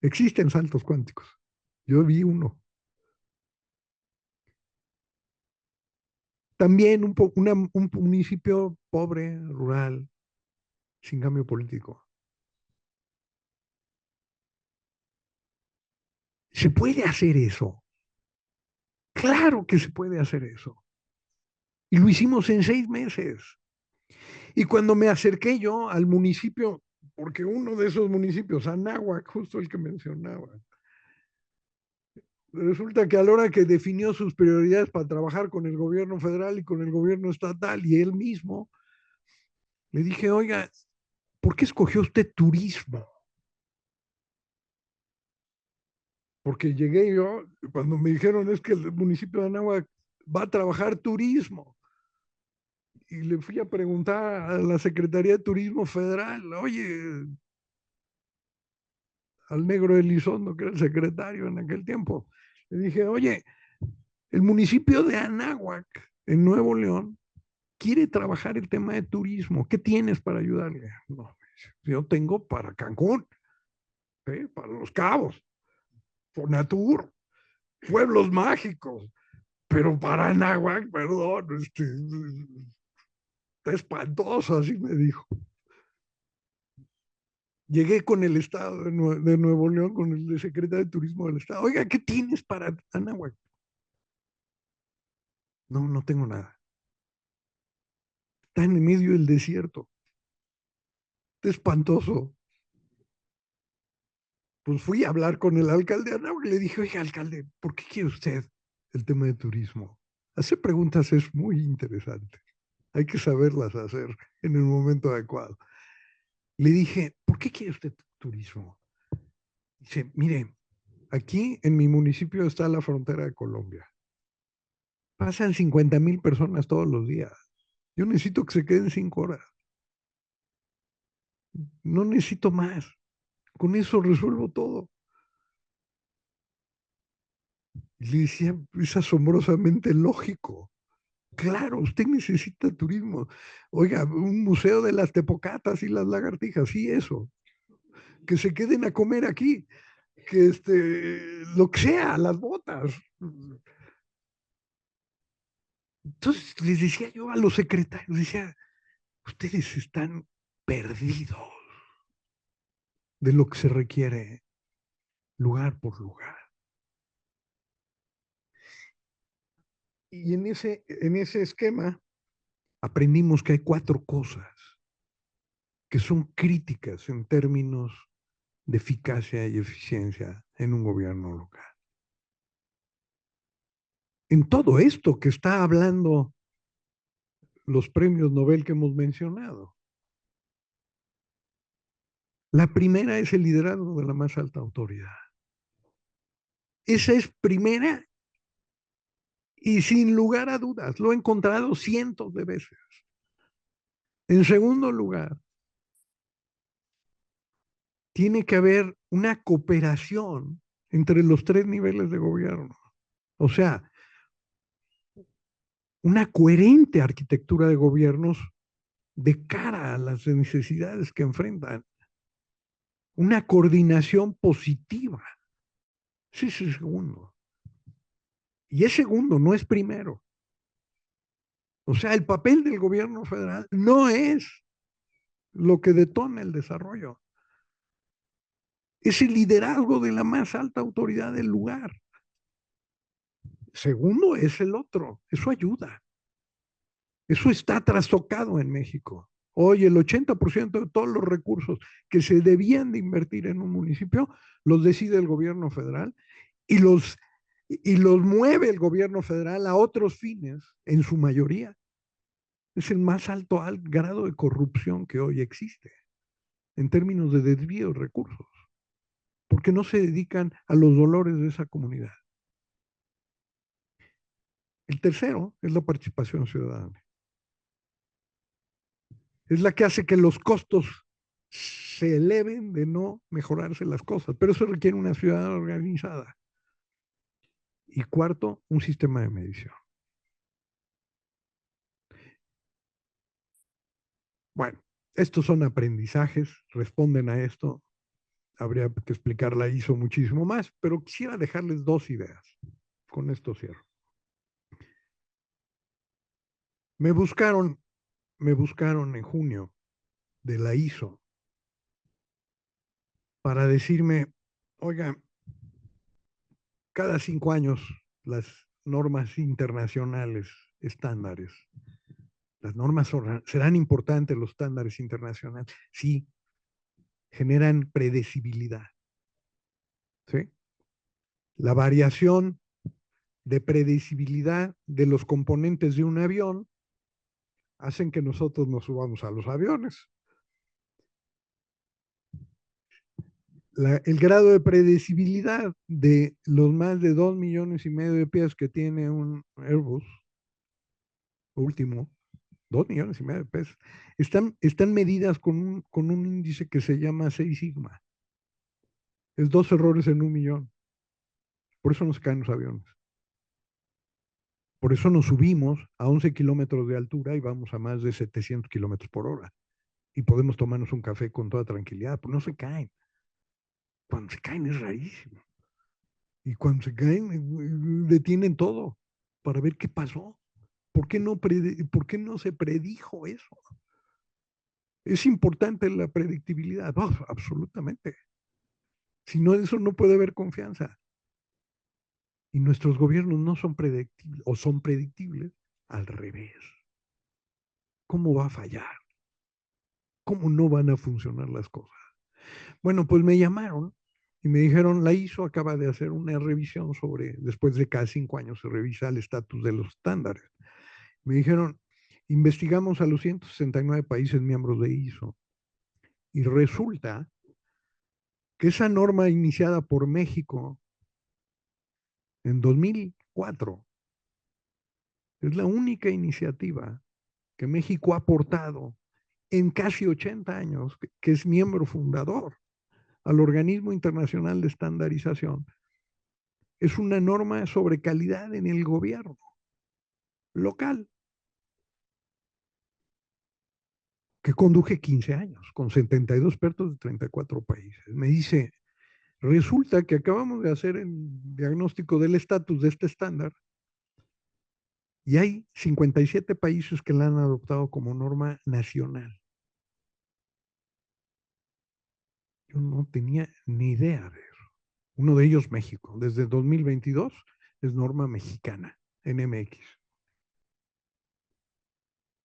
S3: Existen saltos cuánticos. Yo vi uno. También un municipio pobre, rural, sin cambio político. ¿Se puede hacer eso? Claro que se puede hacer eso. Y lo hicimos en 6 meses. Y cuando me acerqué yo al municipio, porque uno de esos municipios, Anáhuac, justo el que mencionaba, resulta que a la hora que definió sus prioridades para trabajar con el gobierno federal y con el gobierno estatal y él mismo, le dije, oiga, ¿por qué escogió usted turismo? Porque llegué yo, cuando me dijeron es que el municipio de Anáhuac va a trabajar turismo. Y le fui a preguntar a la Secretaría de Turismo Federal, oye, al negro Elizondo, que era el secretario en aquel tiempo, le dije, oye, el municipio de Anáhuac, en Nuevo León, quiere trabajar el tema de turismo. ¿Qué tienes para ayudarle? No, yo tengo para Cancún, ¿sí? Para Los Cabos, Fonatur, pueblos mágicos, pero para Anáhuac, perdón, está espantoso, así me dijo. Llegué con el Estado de Nuevo León, con el secretario de Turismo del Estado. Oiga, ¿qué tienes para Anáhuac? No, no tengo nada. Está en medio del desierto. Está espantoso. Pues fui a hablar con el alcalde de Anáhuac y le dije, oiga, alcalde, ¿por qué quiere usted el tema de turismo? Hacer preguntas es muy interesante. Hay que saberlas hacer en el momento adecuado. Le dije, ¿por qué quiere usted turismo? Dice, mire, aquí en mi municipio está la frontera de Colombia. Pasan 50,000 personas todos los días. Yo necesito que se queden 5 horas. No necesito más. Con eso resuelvo todo. Y le decía, es asombrosamente lógico. Claro, usted necesita turismo. Oiga, un museo de las tepocatas y las lagartijas, sí, eso. Que se queden a comer aquí. Que lo que sea, las botas. Entonces les decía yo a los secretarios, decía, ustedes están perdidos de lo que se requiere lugar por lugar. Y en ese esquema aprendimos que hay 4 cosas que son críticas en términos de eficacia y eficiencia en un gobierno local. En todo esto que está hablando los premios Nobel que hemos mencionado, La primera es el liderazgo de la más alta autoridad. Esa es primera y sin lugar a dudas, lo he encontrado cientos de veces. En segundo lugar, tiene que haber una cooperación entre los tres niveles de gobierno. O sea, una coherente arquitectura de gobiernos de cara a las necesidades que enfrentan. Una coordinación positiva. Ese es el segundo. Y es segundo, no es primero. O sea, el papel del gobierno federal no es lo que detona el desarrollo. Es el liderazgo de la más alta autoridad del lugar. Segundo es el otro. Eso ayuda. Eso está trastocado en México. Hoy el 80% de todos los recursos que se debían de invertir en un municipio los decide el gobierno federal y los mueve el gobierno federal a otros fines, en su mayoría. Es el más alto grado de corrupción que hoy existe en términos de desvío de recursos, porque no se dedican a los dolores de esa comunidad. El tercero es la participación ciudadana. Es la que hace que los costos se eleven de no mejorarse las cosas, pero eso requiere una ciudad organizada. Y cuarto, un sistema de medición. Bueno, estos son aprendizajes, responden a esto. Habría que explicar la ISO muchísimo más, pero quisiera dejarles dos ideas. Con esto cierro. Me buscaron en junio de la ISO para decirme, oiga, cada 5 años las normas internacionales estándares, las normas serán importantes, los estándares internacionales, sí, generan predecibilidad. ¿Sí? La variación de predecibilidad de los componentes de un avión hacen que nosotros nos subamos a los aviones. El grado de predecibilidad de los más de 2,5 millones de piezas que tiene un Airbus último, 2,5 millones de pesos, están medidas con un índice que se llama 6 sigma. Es 2 errores en 1,000,000. Por eso nos caen los aviones. Por eso nos subimos a 11 kilómetros de altura y vamos a más de 700 kilómetros por hora. Y podemos tomarnos un café con toda tranquilidad, pero no se caen. Cuando se caen es rarísimo. Y cuando se caen, detienen todo para ver qué pasó. ¿Por qué no se predijo eso? Es importante la predictibilidad. Oh, absolutamente. Si no, eso no puede haber confianza. Y nuestros gobiernos no son predictibles, o son predictibles al revés. ¿Cómo va a fallar? ¿Cómo no van a funcionar las cosas? Bueno, pues me llamaron y me dijeron, la ISO acaba de hacer una revisión después de cada 5 años se revisa el estatus de los estándares. Me dijeron, investigamos a los 169 países miembros de ISO y resulta que esa norma iniciada por México en 2004 es la única iniciativa que México ha aportado en casi 80 años, que es miembro fundador al Organismo Internacional de Estandarización. Es una norma sobre calidad en el gobierno local, que conduje 15 años, con 72 expertos de 34 países. Me dice, resulta que acabamos de hacer el diagnóstico del estatus de este estándar y hay 57 países que la han adoptado como norma nacional. Yo no tenía ni idea de eso. Uno de ellos, México. Desde 2022 es norma mexicana, NMX.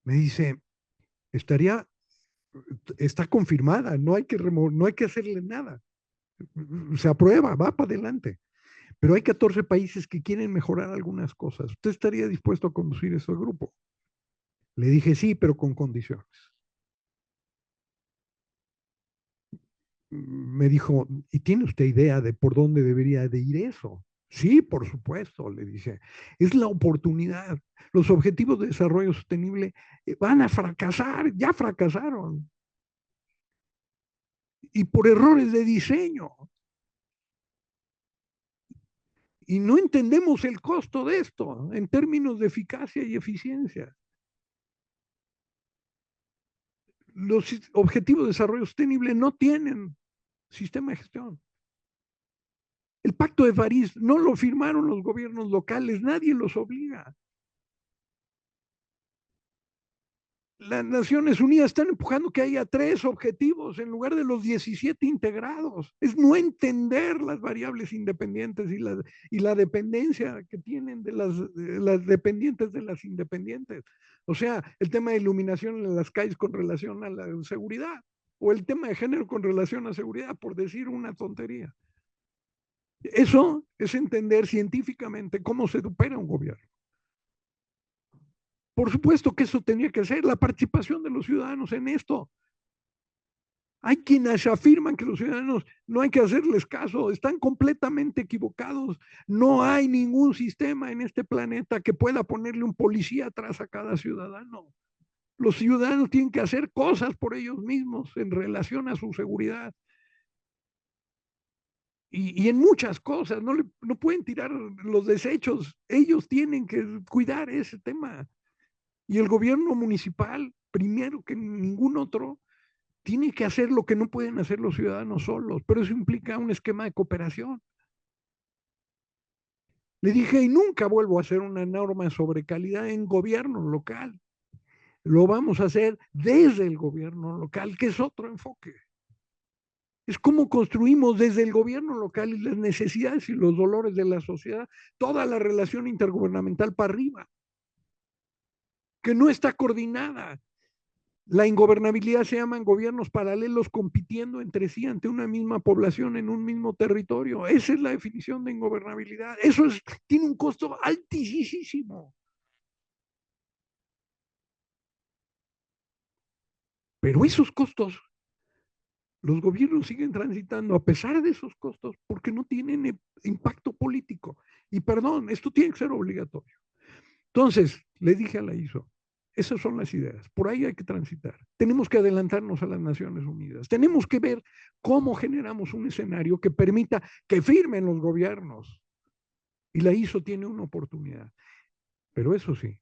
S3: Me dice, está confirmada, no hay que hacerle nada. Se aprueba, va para adelante. Pero hay 14 países que quieren mejorar algunas cosas. ¿Usted estaría dispuesto a conducir ese grupo? Le dije sí, pero con condiciones. me dijo, ¿y tiene usted idea de por dónde debería de ir eso? Sí, por supuesto, le dije. Es la oportunidad. Los objetivos de desarrollo sostenible van a fracasar, ya fracasaron. Y por errores de diseño. Y no entendemos el costo de esto en términos de eficacia y eficiencia. Los objetivos de desarrollo sostenible no tienen sistema de gestión. El Pacto de París no lo firmaron los gobiernos locales, nadie los obliga. Las Naciones Unidas están empujando que haya 3 objetivos en lugar de los 17 integrados. Es no entender las variables independientes y la dependencia que tienen de las dependientes de las independientes. O sea, el tema de iluminación en las calles con relación a la seguridad, o el tema de género con relación a seguridad, por decir una tontería. Eso es entender científicamente cómo se opera un gobierno. Por supuesto que eso tenía que ser la participación de los ciudadanos en esto. Hay quienes afirman que los ciudadanos no hay que hacerles caso, están completamente equivocados. No hay ningún sistema en este planeta que pueda ponerle un policía atrás a cada ciudadano. Los ciudadanos tienen que hacer cosas por ellos mismos en relación a su seguridad. Y en muchas cosas, no pueden tirar los desechos, ellos tienen que cuidar ese tema. Y el gobierno municipal, primero que ningún otro, tiene que hacer lo que no pueden hacer los ciudadanos solos, pero eso implica un esquema de cooperación. Le dije, y nunca vuelvo a hacer una norma sobre calidad en gobierno local. Lo vamos a hacer desde el gobierno local, que es otro enfoque. Es cómo construimos desde el gobierno local y las necesidades y los dolores de la sociedad, toda la relación intergubernamental para arriba, que no está coordinada. La ingobernabilidad se llaman gobiernos paralelos compitiendo entre sí ante una misma población en un mismo territorio. Esa es la definición de ingobernabilidad. Eso tiene un costo altísimo. Pero esos costos, los gobiernos siguen transitando a pesar de esos costos porque no tienen impacto político. Y perdón, esto tiene que ser obligatorio. Entonces, le dije a la ISO, esas son las ideas, por ahí hay que transitar. Tenemos que adelantarnos a las Naciones Unidas, tenemos que ver cómo generamos un escenario que permita que firmen los gobiernos. Y la ISO tiene una oportunidad. Pero eso sí,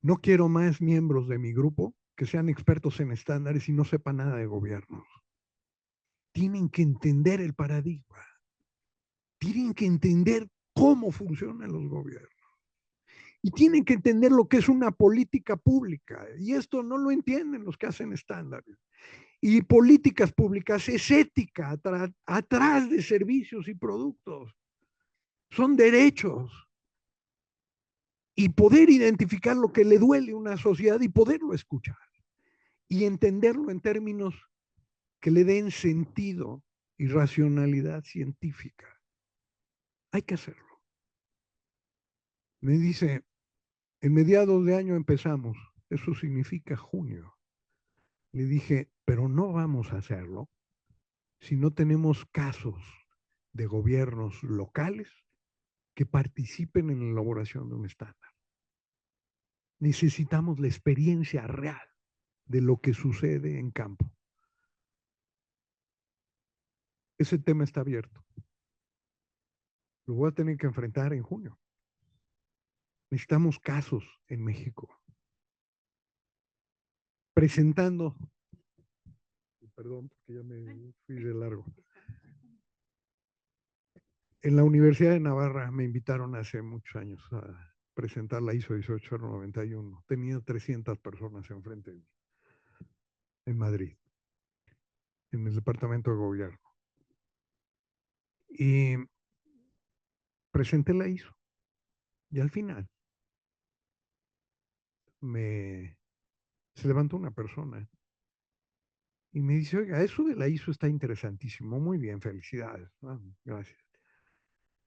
S3: no quiero más miembros de mi grupo que sean expertos en estándares y no sepan nada de gobiernos. Tienen que entender el paradigma, tienen que entender cómo funcionan los gobiernos. Y tienen que entender lo que es una política pública. Y esto no lo entienden los que hacen estándares. Y políticas públicas es ética atrás de servicios y productos. Son derechos. Y poder identificar lo que le duele a una sociedad y poderlo escuchar. Y entenderlo en términos que le den sentido y racionalidad científica. Hay que hacerlo. Me dice, en mediados de año empezamos. Eso significa junio. Le dije, pero no vamos a hacerlo si no tenemos casos de gobiernos locales que participen en la elaboración de un estándar. Necesitamos la experiencia real de lo que sucede en campo. Ese tema está abierto. Lo voy a tener que enfrentar en junio. Necesitamos casos en México. Presentando, perdón, porque ya me fui de largo. En la Universidad de Navarra me invitaron hace muchos años a presentar la ISO 18091. Tenía 300 personas enfrente de mí, en Madrid, en el departamento de gobierno. Y presenté la ISO. Y al final se levantó una persona y me dice, oiga, eso de la ISO está interesantísimo, muy bien, felicidades. Gracias.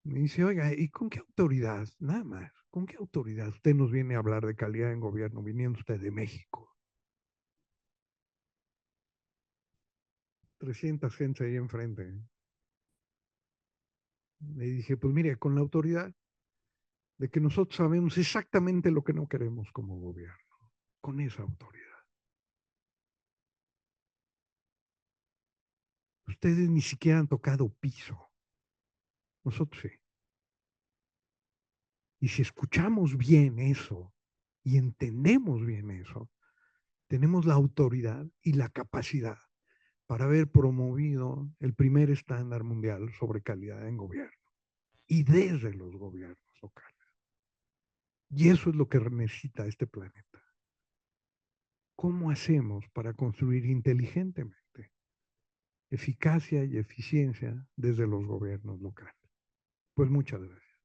S3: Me dice, oiga, ¿y con qué autoridad? Nada más, ¿con qué autoridad usted nos viene a hablar de calidad en gobierno viniendo usted de México? 300 gentes ahí enfrente. Le dije, pues mire, con la autoridad de que nosotros sabemos exactamente lo que no queremos como gobierno, con esa autoridad. Ustedes ni siquiera han tocado piso. Nosotros sí. Y si escuchamos bien eso y entendemos bien eso, tenemos la autoridad y la capacidad para haber promovido el primer estándar mundial sobre calidad en gobierno y desde los gobiernos locales. Y eso es lo que necesita este planeta. ¿Cómo hacemos para construir inteligentemente eficacia y eficiencia desde los gobiernos locales? Pues muchas gracias.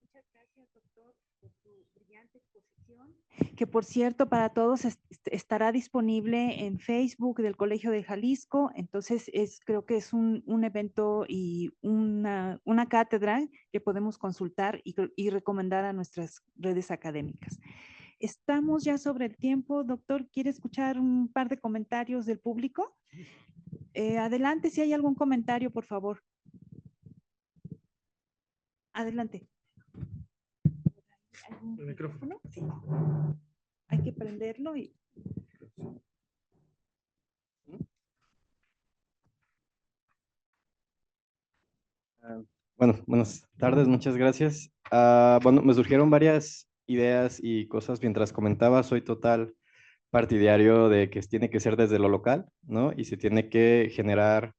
S1: Muchas gracias, doctor, por su brillante exposición, que por cierto para todos estará disponible en Facebook del Colegio de Jalisco. Entonces creo que es un evento y una cátedra que podemos consultar y recomendar a nuestras redes académicas. Estamos ya sobre el tiempo. Doctor, ¿quiere escuchar un par de comentarios del público? Adelante, si hay algún comentario, por favor. Adelante.
S2: El micrófono.
S1: Sí. Hay que prenderlo y...
S7: Bueno, buenas tardes, muchas gracias. Bueno, me surgieron varias ideas y cosas mientras comentaba. Soy total partidario de que tiene que ser desde lo local, ¿no? Y se tiene que generar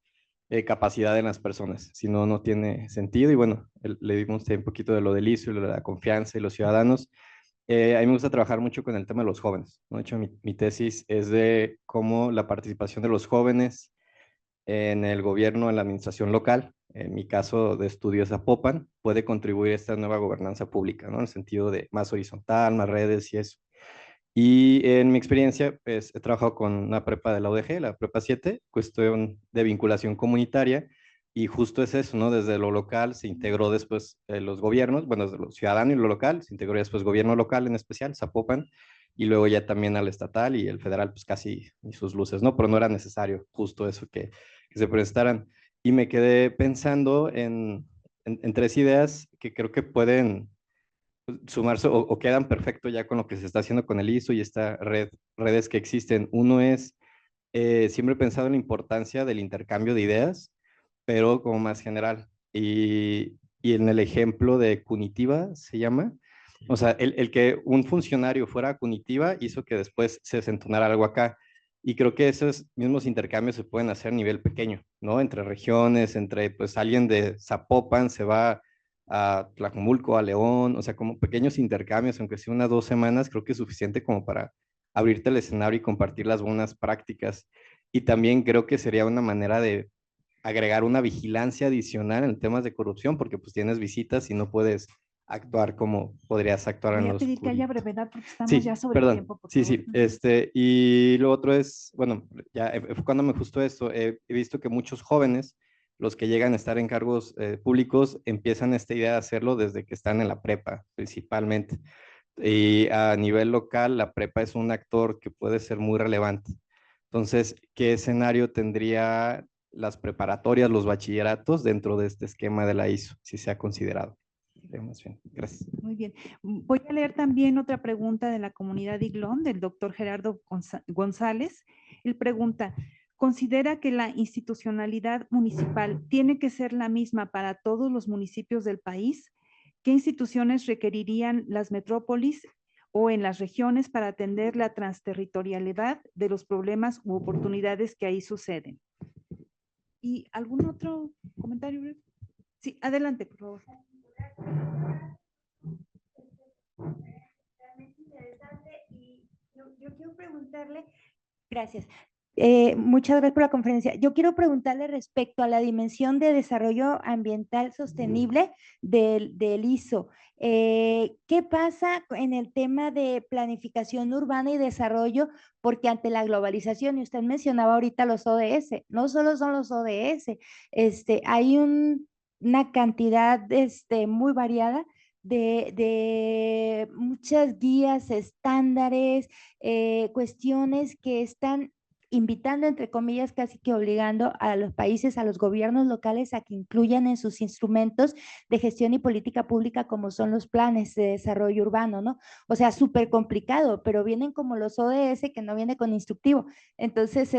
S7: capacidad en las personas, si no, no tiene sentido. Y bueno, le dimos un poquito de lo del ISO y lo de la confianza y los ciudadanos. A mí me gusta trabajar mucho con el tema de los jóvenes, ¿no? De hecho, mi tesis es de cómo la participación de los jóvenes en el gobierno, en la administración local, en mi caso de estudios Zapopan, puede contribuir a esta nueva gobernanza pública, ¿no? En el sentido de más horizontal, más redes y eso. Y en mi experiencia, pues he trabajado con una prepa de la UDG, la prepa 7, cuestión de vinculación comunitaria, y justo es eso, ¿no? Desde lo local se integró después los gobiernos, bueno, desde lo ciudadano y lo local, se integró después gobierno local en especial, Zapopan, y luego ya también al estatal y el federal, pues casi ni sus luces, ¿no? Pero no era necesario justo eso que se prestaran. Y me quedé pensando en tres ideas que creo que pueden sumarse o quedan perfecto ya con lo que se está haciendo con el ISO y esta redes que existen. Uno es, siempre he pensado en la importancia del intercambio de ideas, pero como más general. Y en el ejemplo de Cunitiva se llama, o sea, el que un funcionario fuera a Cunitiva hizo que después se desentonara algo acá. Y creo que esos mismos intercambios se pueden hacer a nivel pequeño, ¿no? Entre regiones, entre, pues, alguien de Zapopan se va a Tlajumulco, a León, o sea, como pequeños intercambios, aunque sea 1 o 2 semanas, creo que es suficiente como para abrirte el escenario y compartir las buenas prácticas. Y también creo que sería una manera de agregar una vigilancia adicional en temas de corrupción, porque pues tienes visitas y no puedes actuar como podrías actuar en
S1: Voy a
S7: los
S1: pedir que haya
S7: jurídicos.
S1: brevedad porque estamos
S7: Sí,
S1: ya sobre el
S7: perdón.
S1: tiempo, por
S7: Sí,
S1: favor.
S7: sí. Y lo otro es, bueno, ya enfocándome justo esto, he visto que muchos jóvenes, los que llegan a estar en cargos públicos, empiezan esta idea de hacerlo desde que están en la prepa, principalmente. Y a nivel local, la prepa es un actor que puede ser muy relevante. Entonces, ¿qué escenario tendría las preparatorias, los bachilleratos dentro de este esquema de la ISO, si se ha considerado? Más bien, gracias.
S1: Muy bien. Voy a leer también otra pregunta de la comunidad IGLOM, del doctor Gerardo González. Él pregunta, ¿considera que la institucionalidad municipal tiene que ser la misma para todos los municipios del país? ¿Qué instituciones requerirían las metrópolis o en las regiones para atender la transterritorialidad de los problemas u oportunidades que ahí suceden? ¿Y algún otro comentario? Sí, adelante, por favor.
S8: Realmente interesante y yo quiero preguntarle, gracias. Muchas gracias por la conferencia. Yo quiero preguntarle respecto a la dimensión de desarrollo ambiental sostenible del ISO. ¿Qué pasa en el tema de planificación urbana y desarrollo? Porque ante la globalización, y usted mencionaba ahorita los ODS, no solo son los ODS, hay una cantidad muy variada de muchas guías, estándares, cuestiones que están invitando, entre comillas, casi que obligando a los países, a los gobiernos locales a que incluyan en sus instrumentos de gestión y política pública como son los planes de desarrollo urbano, ¿no? O sea, súper complicado, pero vienen como los ODS que no viene con instructivo. Entonces,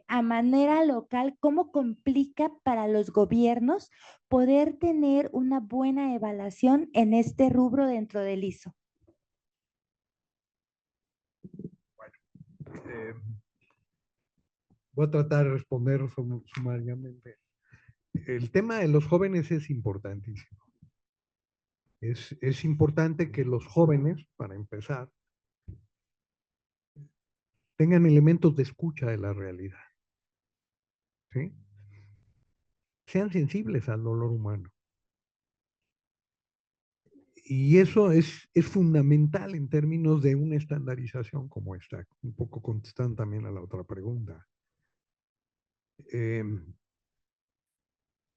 S8: a manera local, ¿cómo complica para los gobiernos poder tener una buena evaluación en este rubro dentro del ISO?
S3: Eh, Voy a tratar de responder sumariamente. El tema de los jóvenes es importantísimo. Es importante que los jóvenes, para empezar, tengan elementos de escucha de la realidad. ¿Sí? Sean sensibles al dolor humano. Y eso es fundamental en términos de una estandarización como esta, un poco contestando también a la otra pregunta.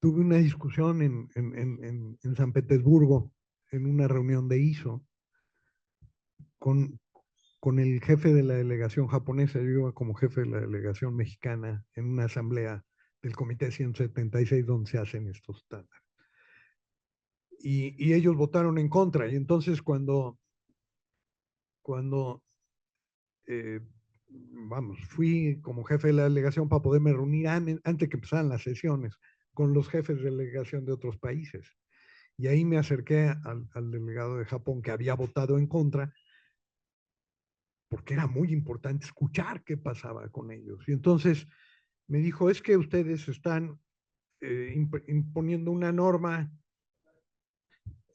S3: Tuve una discusión en San Petersburgo, en una reunión de ISO, con el jefe de la delegación japonesa. Yo iba como jefe de la delegación mexicana en una asamblea del Comité 176 donde se hacen estos estándares. Y ellos votaron en contra. Y entonces cuando fui como jefe de la delegación para poderme reunir antes que empezaran las sesiones con los jefes de delegación de otros países. Y ahí me acerqué al delegado de Japón que había votado en contra, porque era muy importante escuchar qué pasaba con ellos. Y entonces me dijo, es que ustedes están imponiendo una norma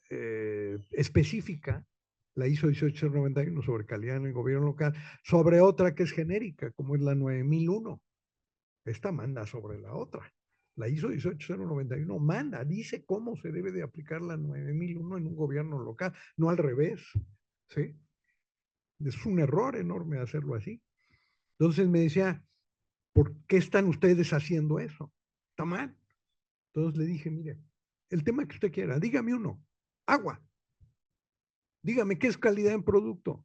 S3: específica, la ISO 18091 sobre calidad en el gobierno local, sobre otra que es genérica, como es la 9001. Esta manda sobre la otra. La ISO 18091 manda, dice cómo se debe de aplicar la 9001 en un gobierno local, no al revés. ¿Sí? Es un error enorme hacerlo así. Entonces me decía, ¿por qué están ustedes haciendo eso? Está mal. Entonces le dije, mire, el tema que usted quiera, dígame uno. Agua. Dígame, ¿qué es calidad en producto?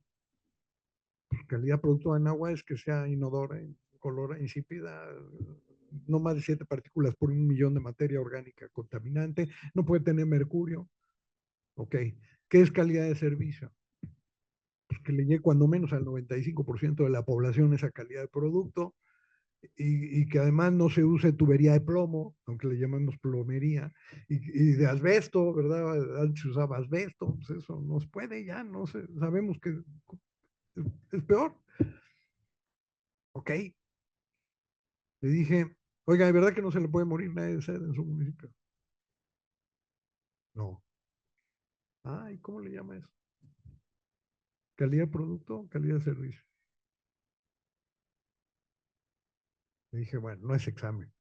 S3: Pues calidad de producto en agua es que sea inodora, incolora, insípida, no más de 7 partículas por 1 millón de materia orgánica contaminante, no puede tener mercurio. Ok. ¿Qué es calidad de servicio? Pues que le llegue cuando menos al 95% de la población esa calidad de producto y que además no se use tubería de plomo, aunque le llamamos plomería, y de asbesto, ¿verdad? Antes se usaba asbesto, pues eso no se puede ya, no sé, sabemos que es peor. Ok. Le dije, oiga, ¿de verdad que no se le puede morir nadie de sed en su municipio? No. Ay, ¿cómo le llama eso? ¿Calidad de producto? ¿Calidad de servicio? Le dije, bueno, no es examen.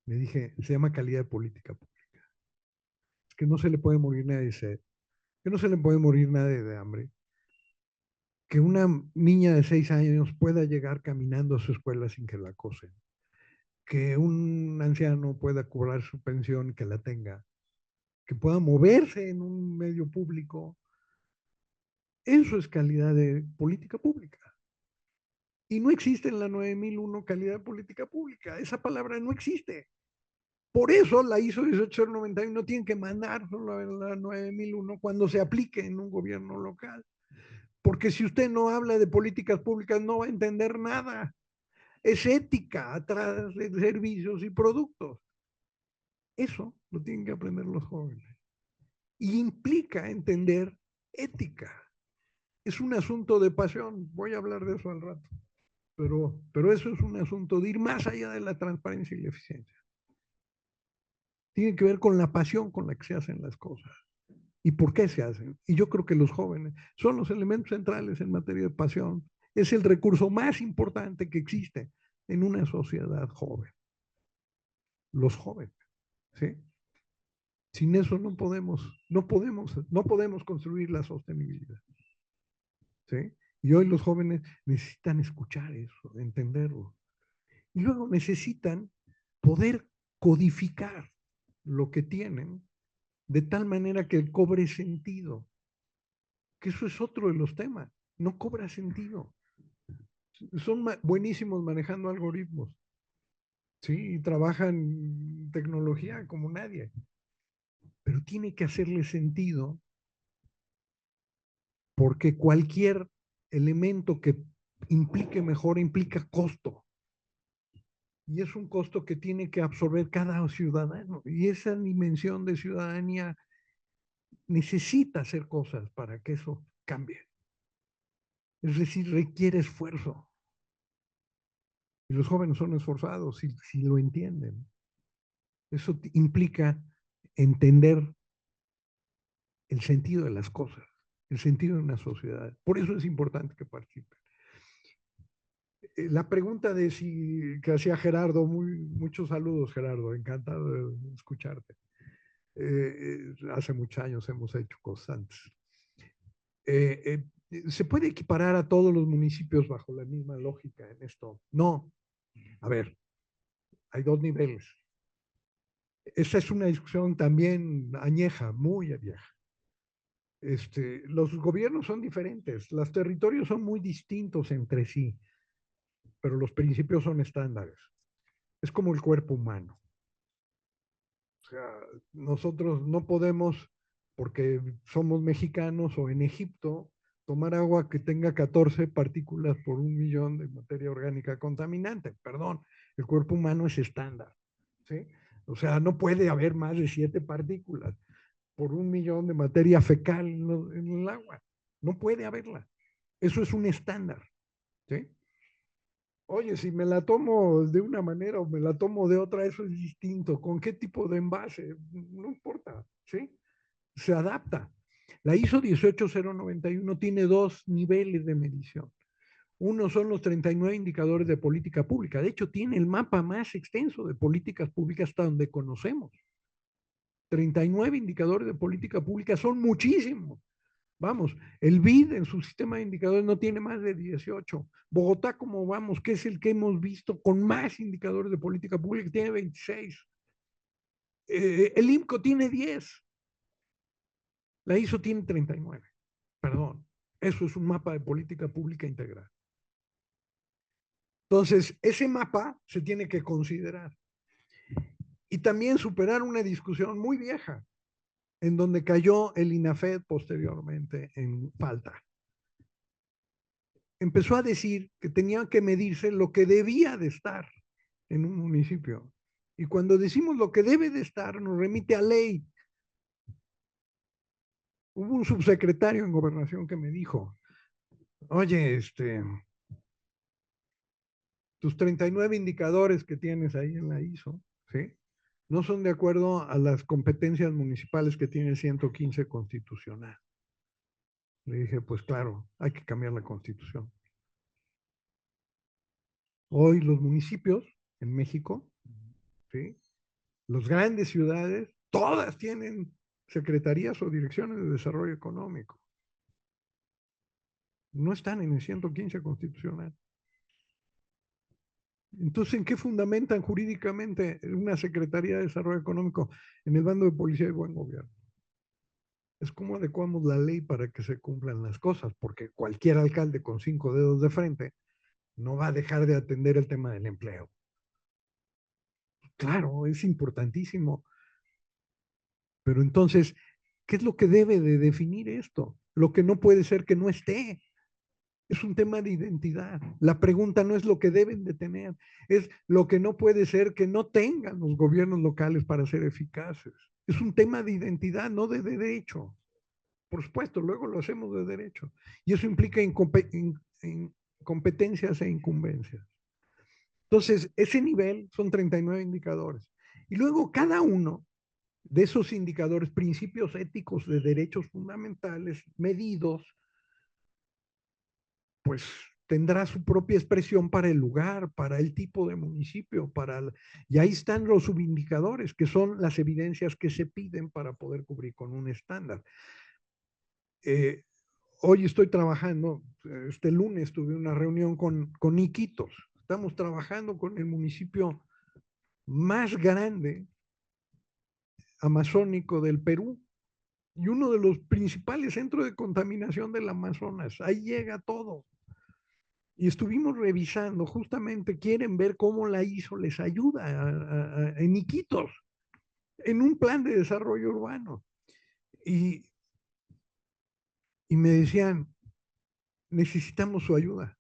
S3: Le dije, se llama calidad de política pública. Es que no se le puede morir nadie de sed, que no se le puede morir nadie de hambre, que una niña de 6 años pueda llegar caminando a su escuela sin que la acosen, que un anciano pueda cobrar su pensión y que la tenga, que pueda moverse en un medio público. Eso es calidad de política pública. Y no existe en la 9001 calidad de política pública. Esa palabra no existe. Por eso la ISO 18091 tiene que mandar solo en la 9001 cuando se aplique en un gobierno local. Porque si usted no habla de políticas públicas no va a entender nada. Es ética atrás de servicios y productos. Eso lo tienen que aprender los jóvenes. Y implica entender ética. Es un asunto de pasión. Voy a hablar de eso al rato. Pero eso es un asunto de ir más allá de la transparencia y la eficiencia. Tiene que ver con la pasión con la que se hacen las cosas. ¿Y por qué se hacen? Y yo creo que los jóvenes son los elementos centrales en materia de pasión. Es el recurso más importante que existe en una sociedad joven. Los jóvenes. ¿Sí? Sin eso no podemos construir la sostenibilidad. ¿Sí? Y hoy los jóvenes necesitan escuchar eso, entenderlo. Y luego necesitan poder codificar lo que tienen de tal manera que cobre sentido. que eso es otro de los temas. No cobra sentido. Son buenísimos manejando algoritmos. Sí, y trabajan tecnología como nadie. Pero tiene que hacerle sentido porque cualquier elemento que implique mejora implica costo. Y es un costo que tiene que absorber cada ciudadano. Y esa dimensión de ciudadanía necesita hacer cosas para que eso cambie. Es decir, requiere esfuerzo. Y los jóvenes son esforzados si lo entienden. Eso implica entender el sentido de las cosas, el sentido de una sociedad. Por eso es importante que participen. La pregunta de que hacía Gerardo, muchos saludos Gerardo, encantado de escucharte. Hace muchos años hemos hecho cosas antes. ¿Se puede equiparar a todos los municipios bajo la misma lógica en esto? No. A ver, hay dos niveles. Esa es una discusión también añeja, muy vieja. Los gobiernos son diferentes, los territorios son muy distintos entre sí, pero los principios son estándares. Es como el cuerpo humano. O sea, nosotros no podemos, porque somos mexicanos o en Egipto, tomar agua que tenga 14 partículas por 1.000.000 de materia orgánica contaminante. Perdón, el cuerpo humano es estándar. ¿Sí? O sea, no puede haber más de 7 partículas por 1.000.000 de materia fecal en el agua. No puede haberla. Eso es un estándar. ¿Sí? Oye, si me la tomo de una manera o me la tomo de otra, eso es distinto. ¿Con qué tipo de envase? No importa. ¿Sí? Se adapta. La ISO 18091 tiene 2 niveles de medición. Uno son los 39 indicadores de política pública. De hecho, tiene el mapa más extenso de políticas públicas hasta donde conocemos. 39 indicadores de política pública son muchísimos. Vamos, el BID en su sistema de indicadores no tiene más de 18. Bogotá, como vamos, que es el que hemos visto con más indicadores de política pública, tiene 26. El IMCO tiene 10. La ISO tiene 39. Perdón, eso es un mapa de política pública integral. Entonces, ese mapa se tiene que considerar. Y también superar una discusión muy vieja, en donde cayó el INAFED posteriormente en falta. Empezó a decir que tenía que medirse lo que debía de estar en un municipio. Y cuando decimos lo que debe de estar, nos remite a ley. Hubo un subsecretario en Gobernación que me dijo, oye, tus 39 indicadores que tienes ahí en la ISO, ¿sí? No son de acuerdo a las competencias municipales que tiene el 115 constitucional. Le dije, pues claro, hay que cambiar la constitución. Hoy los municipios en México, ¿sí? Las grandes ciudades, todas tienen secretarías o direcciones de desarrollo económico. No están en el 115 constitucional. Entonces, ¿en qué fundamentan jurídicamente una Secretaría de Desarrollo Económico en el bando de policía y buen gobierno? Es cómo adecuamos la ley para que se cumplan las cosas, porque cualquier alcalde con 5 dedos de frente no va a dejar de atender el tema del empleo. Claro, es importantísimo. Pero entonces, ¿qué es lo que debe de definir esto? Lo que no puede ser que no esté. Es un tema de identidad. La pregunta no es lo que deben de tener, es lo que no puede ser que no tengan los gobiernos locales para ser eficaces. Es un tema de identidad, no de derecho. Por supuesto, luego lo hacemos de derecho. Y eso implica competencias e incumbencias. Entonces, ese nivel son 39 indicadores. Y luego cada uno de esos indicadores, principios éticos de derechos fundamentales medidos, pues tendrá su propia expresión para el lugar, para el tipo de municipio, y ahí están los subindicadores, que son las evidencias que se piden para poder cubrir con un estándar. Hoy estoy trabajando, este lunes tuve una reunión con Iquitos. Estamos trabajando con el municipio más grande amazónico del Perú, y uno de los principales centros de contaminación del Amazonas. Ahí llega todo. Y estuvimos revisando, justamente quieren ver cómo la ISO les ayuda en Iquitos, en un plan de desarrollo urbano. Y me decían, necesitamos su ayuda.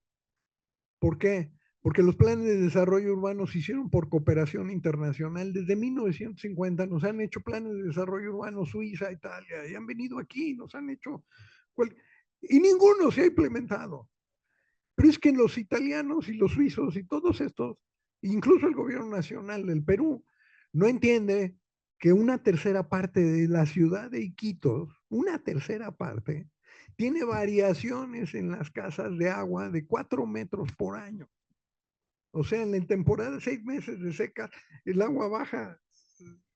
S3: ¿Por qué? Porque los planes de desarrollo urbano se hicieron por cooperación internacional. Desde 1950 nos han hecho planes de desarrollo urbano Suiza, Italia, y han venido aquí, nos han hecho... Y ninguno se ha implementado. Pero es que los italianos y los suizos y todos estos, incluso el gobierno nacional del Perú, no entiende que una tercera parte de la ciudad de Iquitos, una tercera parte, tiene variaciones en las casas de agua de 4 metros por año. O sea, en la temporada, 6 meses de seca, el agua baja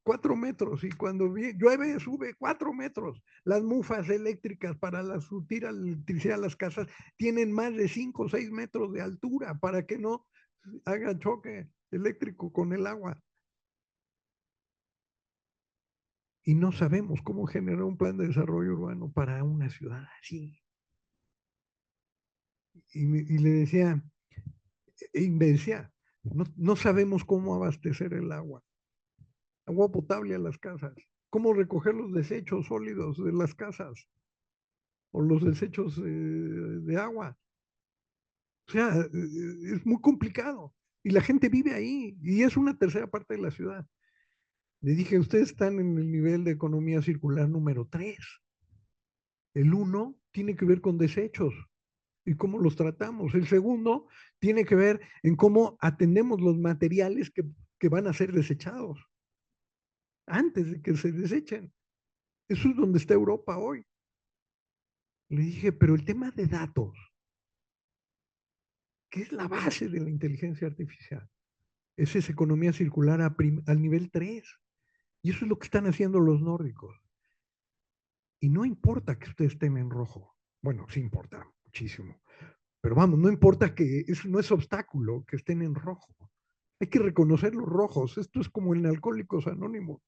S3: 4 metros y cuando llueve sube 4 metros. Las mufas eléctricas para surtir electricidad a las casas tienen más de 5 o 6 metros de altura para que no haga choque eléctrico con el agua. Y no sabemos cómo generar un plan de desarrollo urbano para una ciudad así. Y le decía, no sabemos cómo abastecer el agua potable a las casas, cómo recoger los desechos sólidos de las casas o los desechos de agua. O sea, es muy complicado y la gente vive ahí y es una tercera parte de la ciudad. Le dije, ustedes están en el nivel de economía circular número 3. El 1 tiene que ver con desechos y cómo los tratamos. El segundo tiene que ver en cómo atendemos los materiales que van a ser desechados antes de que se desechen. Eso es donde está Europa hoy. Le dije, pero el tema de datos, que es la base de la inteligencia artificial, esa es economía circular al nivel 3. Y eso es lo que están haciendo los nórdicos. Y no importa que ustedes estén en rojo. Bueno, sí importa muchísimo. Pero vamos, no importa que eso no es obstáculo que estén en rojo. Hay que reconocer los rojos. Esto es como en Alcohólicos Anónimos.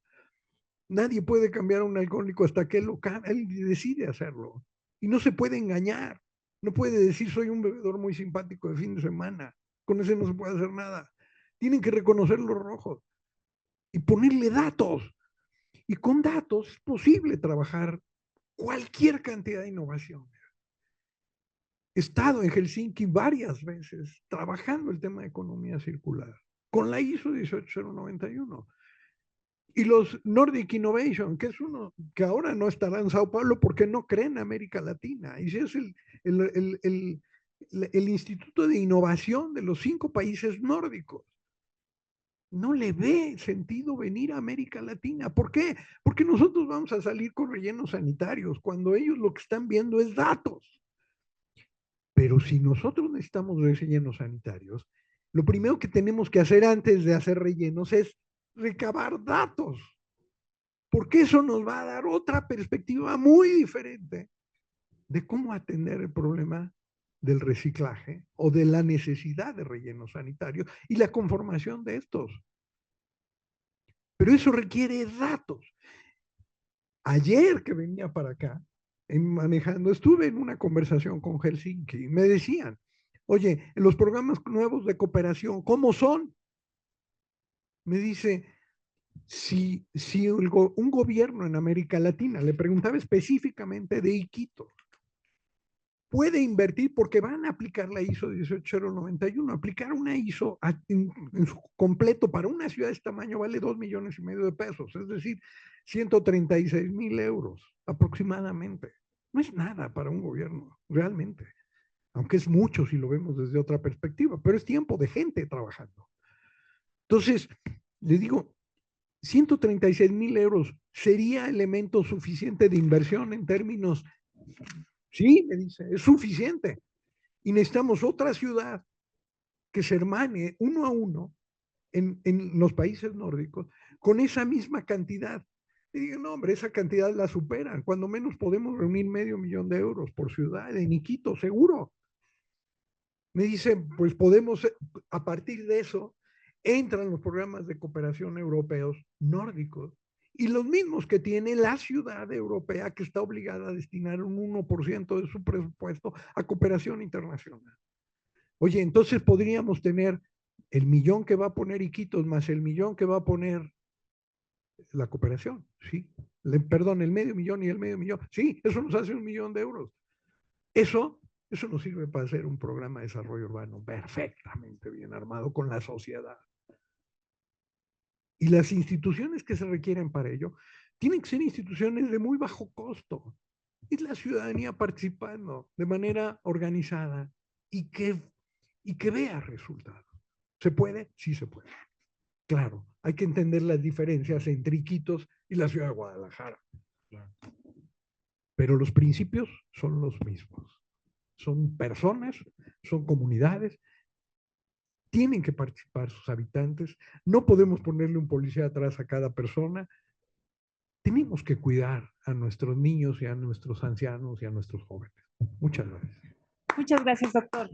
S3: Nadie puede cambiar a un alcohólico hasta que él decide hacerlo. Y no se puede engañar. No puede decir soy un bebedor muy simpático de fin de semana. Con ese no se puede hacer nada. Tienen que reconocer los rojos y ponerle datos. Y con datos es posible trabajar cualquier cantidad de innovación. He estado en Helsinki varias veces trabajando el tema de economía circular con la ISO 18091. Y los Nordic Innovation, que es uno que ahora no estará en Sao Paulo porque no cree en América Latina. Y es el Instituto de Innovación de los 5 países nórdicos. No le ve sentido venir a América Latina. ¿Por qué? Porque nosotros vamos a salir con rellenos sanitarios cuando ellos lo que están viendo es datos. Pero si nosotros necesitamos rellenos sanitarios, lo primero que tenemos que hacer antes de hacer rellenos es recabar datos, porque eso nos va a dar otra perspectiva muy diferente de cómo atender el problema del reciclaje o de la necesidad de relleno sanitario y la conformación de estos. Pero eso requiere datos. Ayer que venía para acá, manejando, estuve en una conversación con Helsinki y me decían, oye, los programas nuevos de cooperación, ¿cómo son? Me dice, si un gobierno en América Latina, le preguntaba específicamente de Iquitos, puede invertir porque van a aplicar la ISO 18091. Aplicar una ISO en su completo para una ciudad de este tamaño vale 2,5 millones de pesos, es decir, 136,000 euros aproximadamente. No es nada para un gobierno, realmente. Aunque es mucho si lo vemos desde otra perspectiva, pero es tiempo de gente trabajando. Entonces, le digo, 136,000 euros sería elemento suficiente de inversión en términos. Sí, me dice, es suficiente. Y necesitamos otra ciudad que se hermane uno a uno en los países nórdicos con esa misma cantidad. Y digo, no, hombre, esa cantidad la superan. Cuando menos podemos reunir 500,000 de euros por ciudad, en Iquitos, seguro. Me dice, pues podemos, a partir de eso, entran los programas de cooperación europeos nórdicos y los mismos que tiene la ciudad europea, que está obligada a destinar un 1% de su presupuesto a cooperación internacional. Oye, entonces podríamos tener el millón que va a poner Iquitos más el millón que va a poner la cooperación, ¿sí? Perdón, el medio millón y el medio millón. Sí, eso nos hace 1 millón de euros. Eso nos sirve para hacer un programa de desarrollo urbano perfectamente bien armado con la sociedad. Y las instituciones que se requieren para ello tienen que ser instituciones de muy bajo costo. Es la ciudadanía participando de manera organizada y que vea resultados. ¿Se puede? Sí se puede. Claro, hay que entender las diferencias entre Iquitos y la ciudad de Guadalajara. Pero los principios son los mismos. Son personas, son comunidades, tienen que participar sus habitantes, no podemos ponerle un policía atrás a cada persona, tenemos que cuidar a nuestros niños y a nuestros ancianos y a nuestros jóvenes. Muchas gracias.
S1: Muchas gracias, doctor.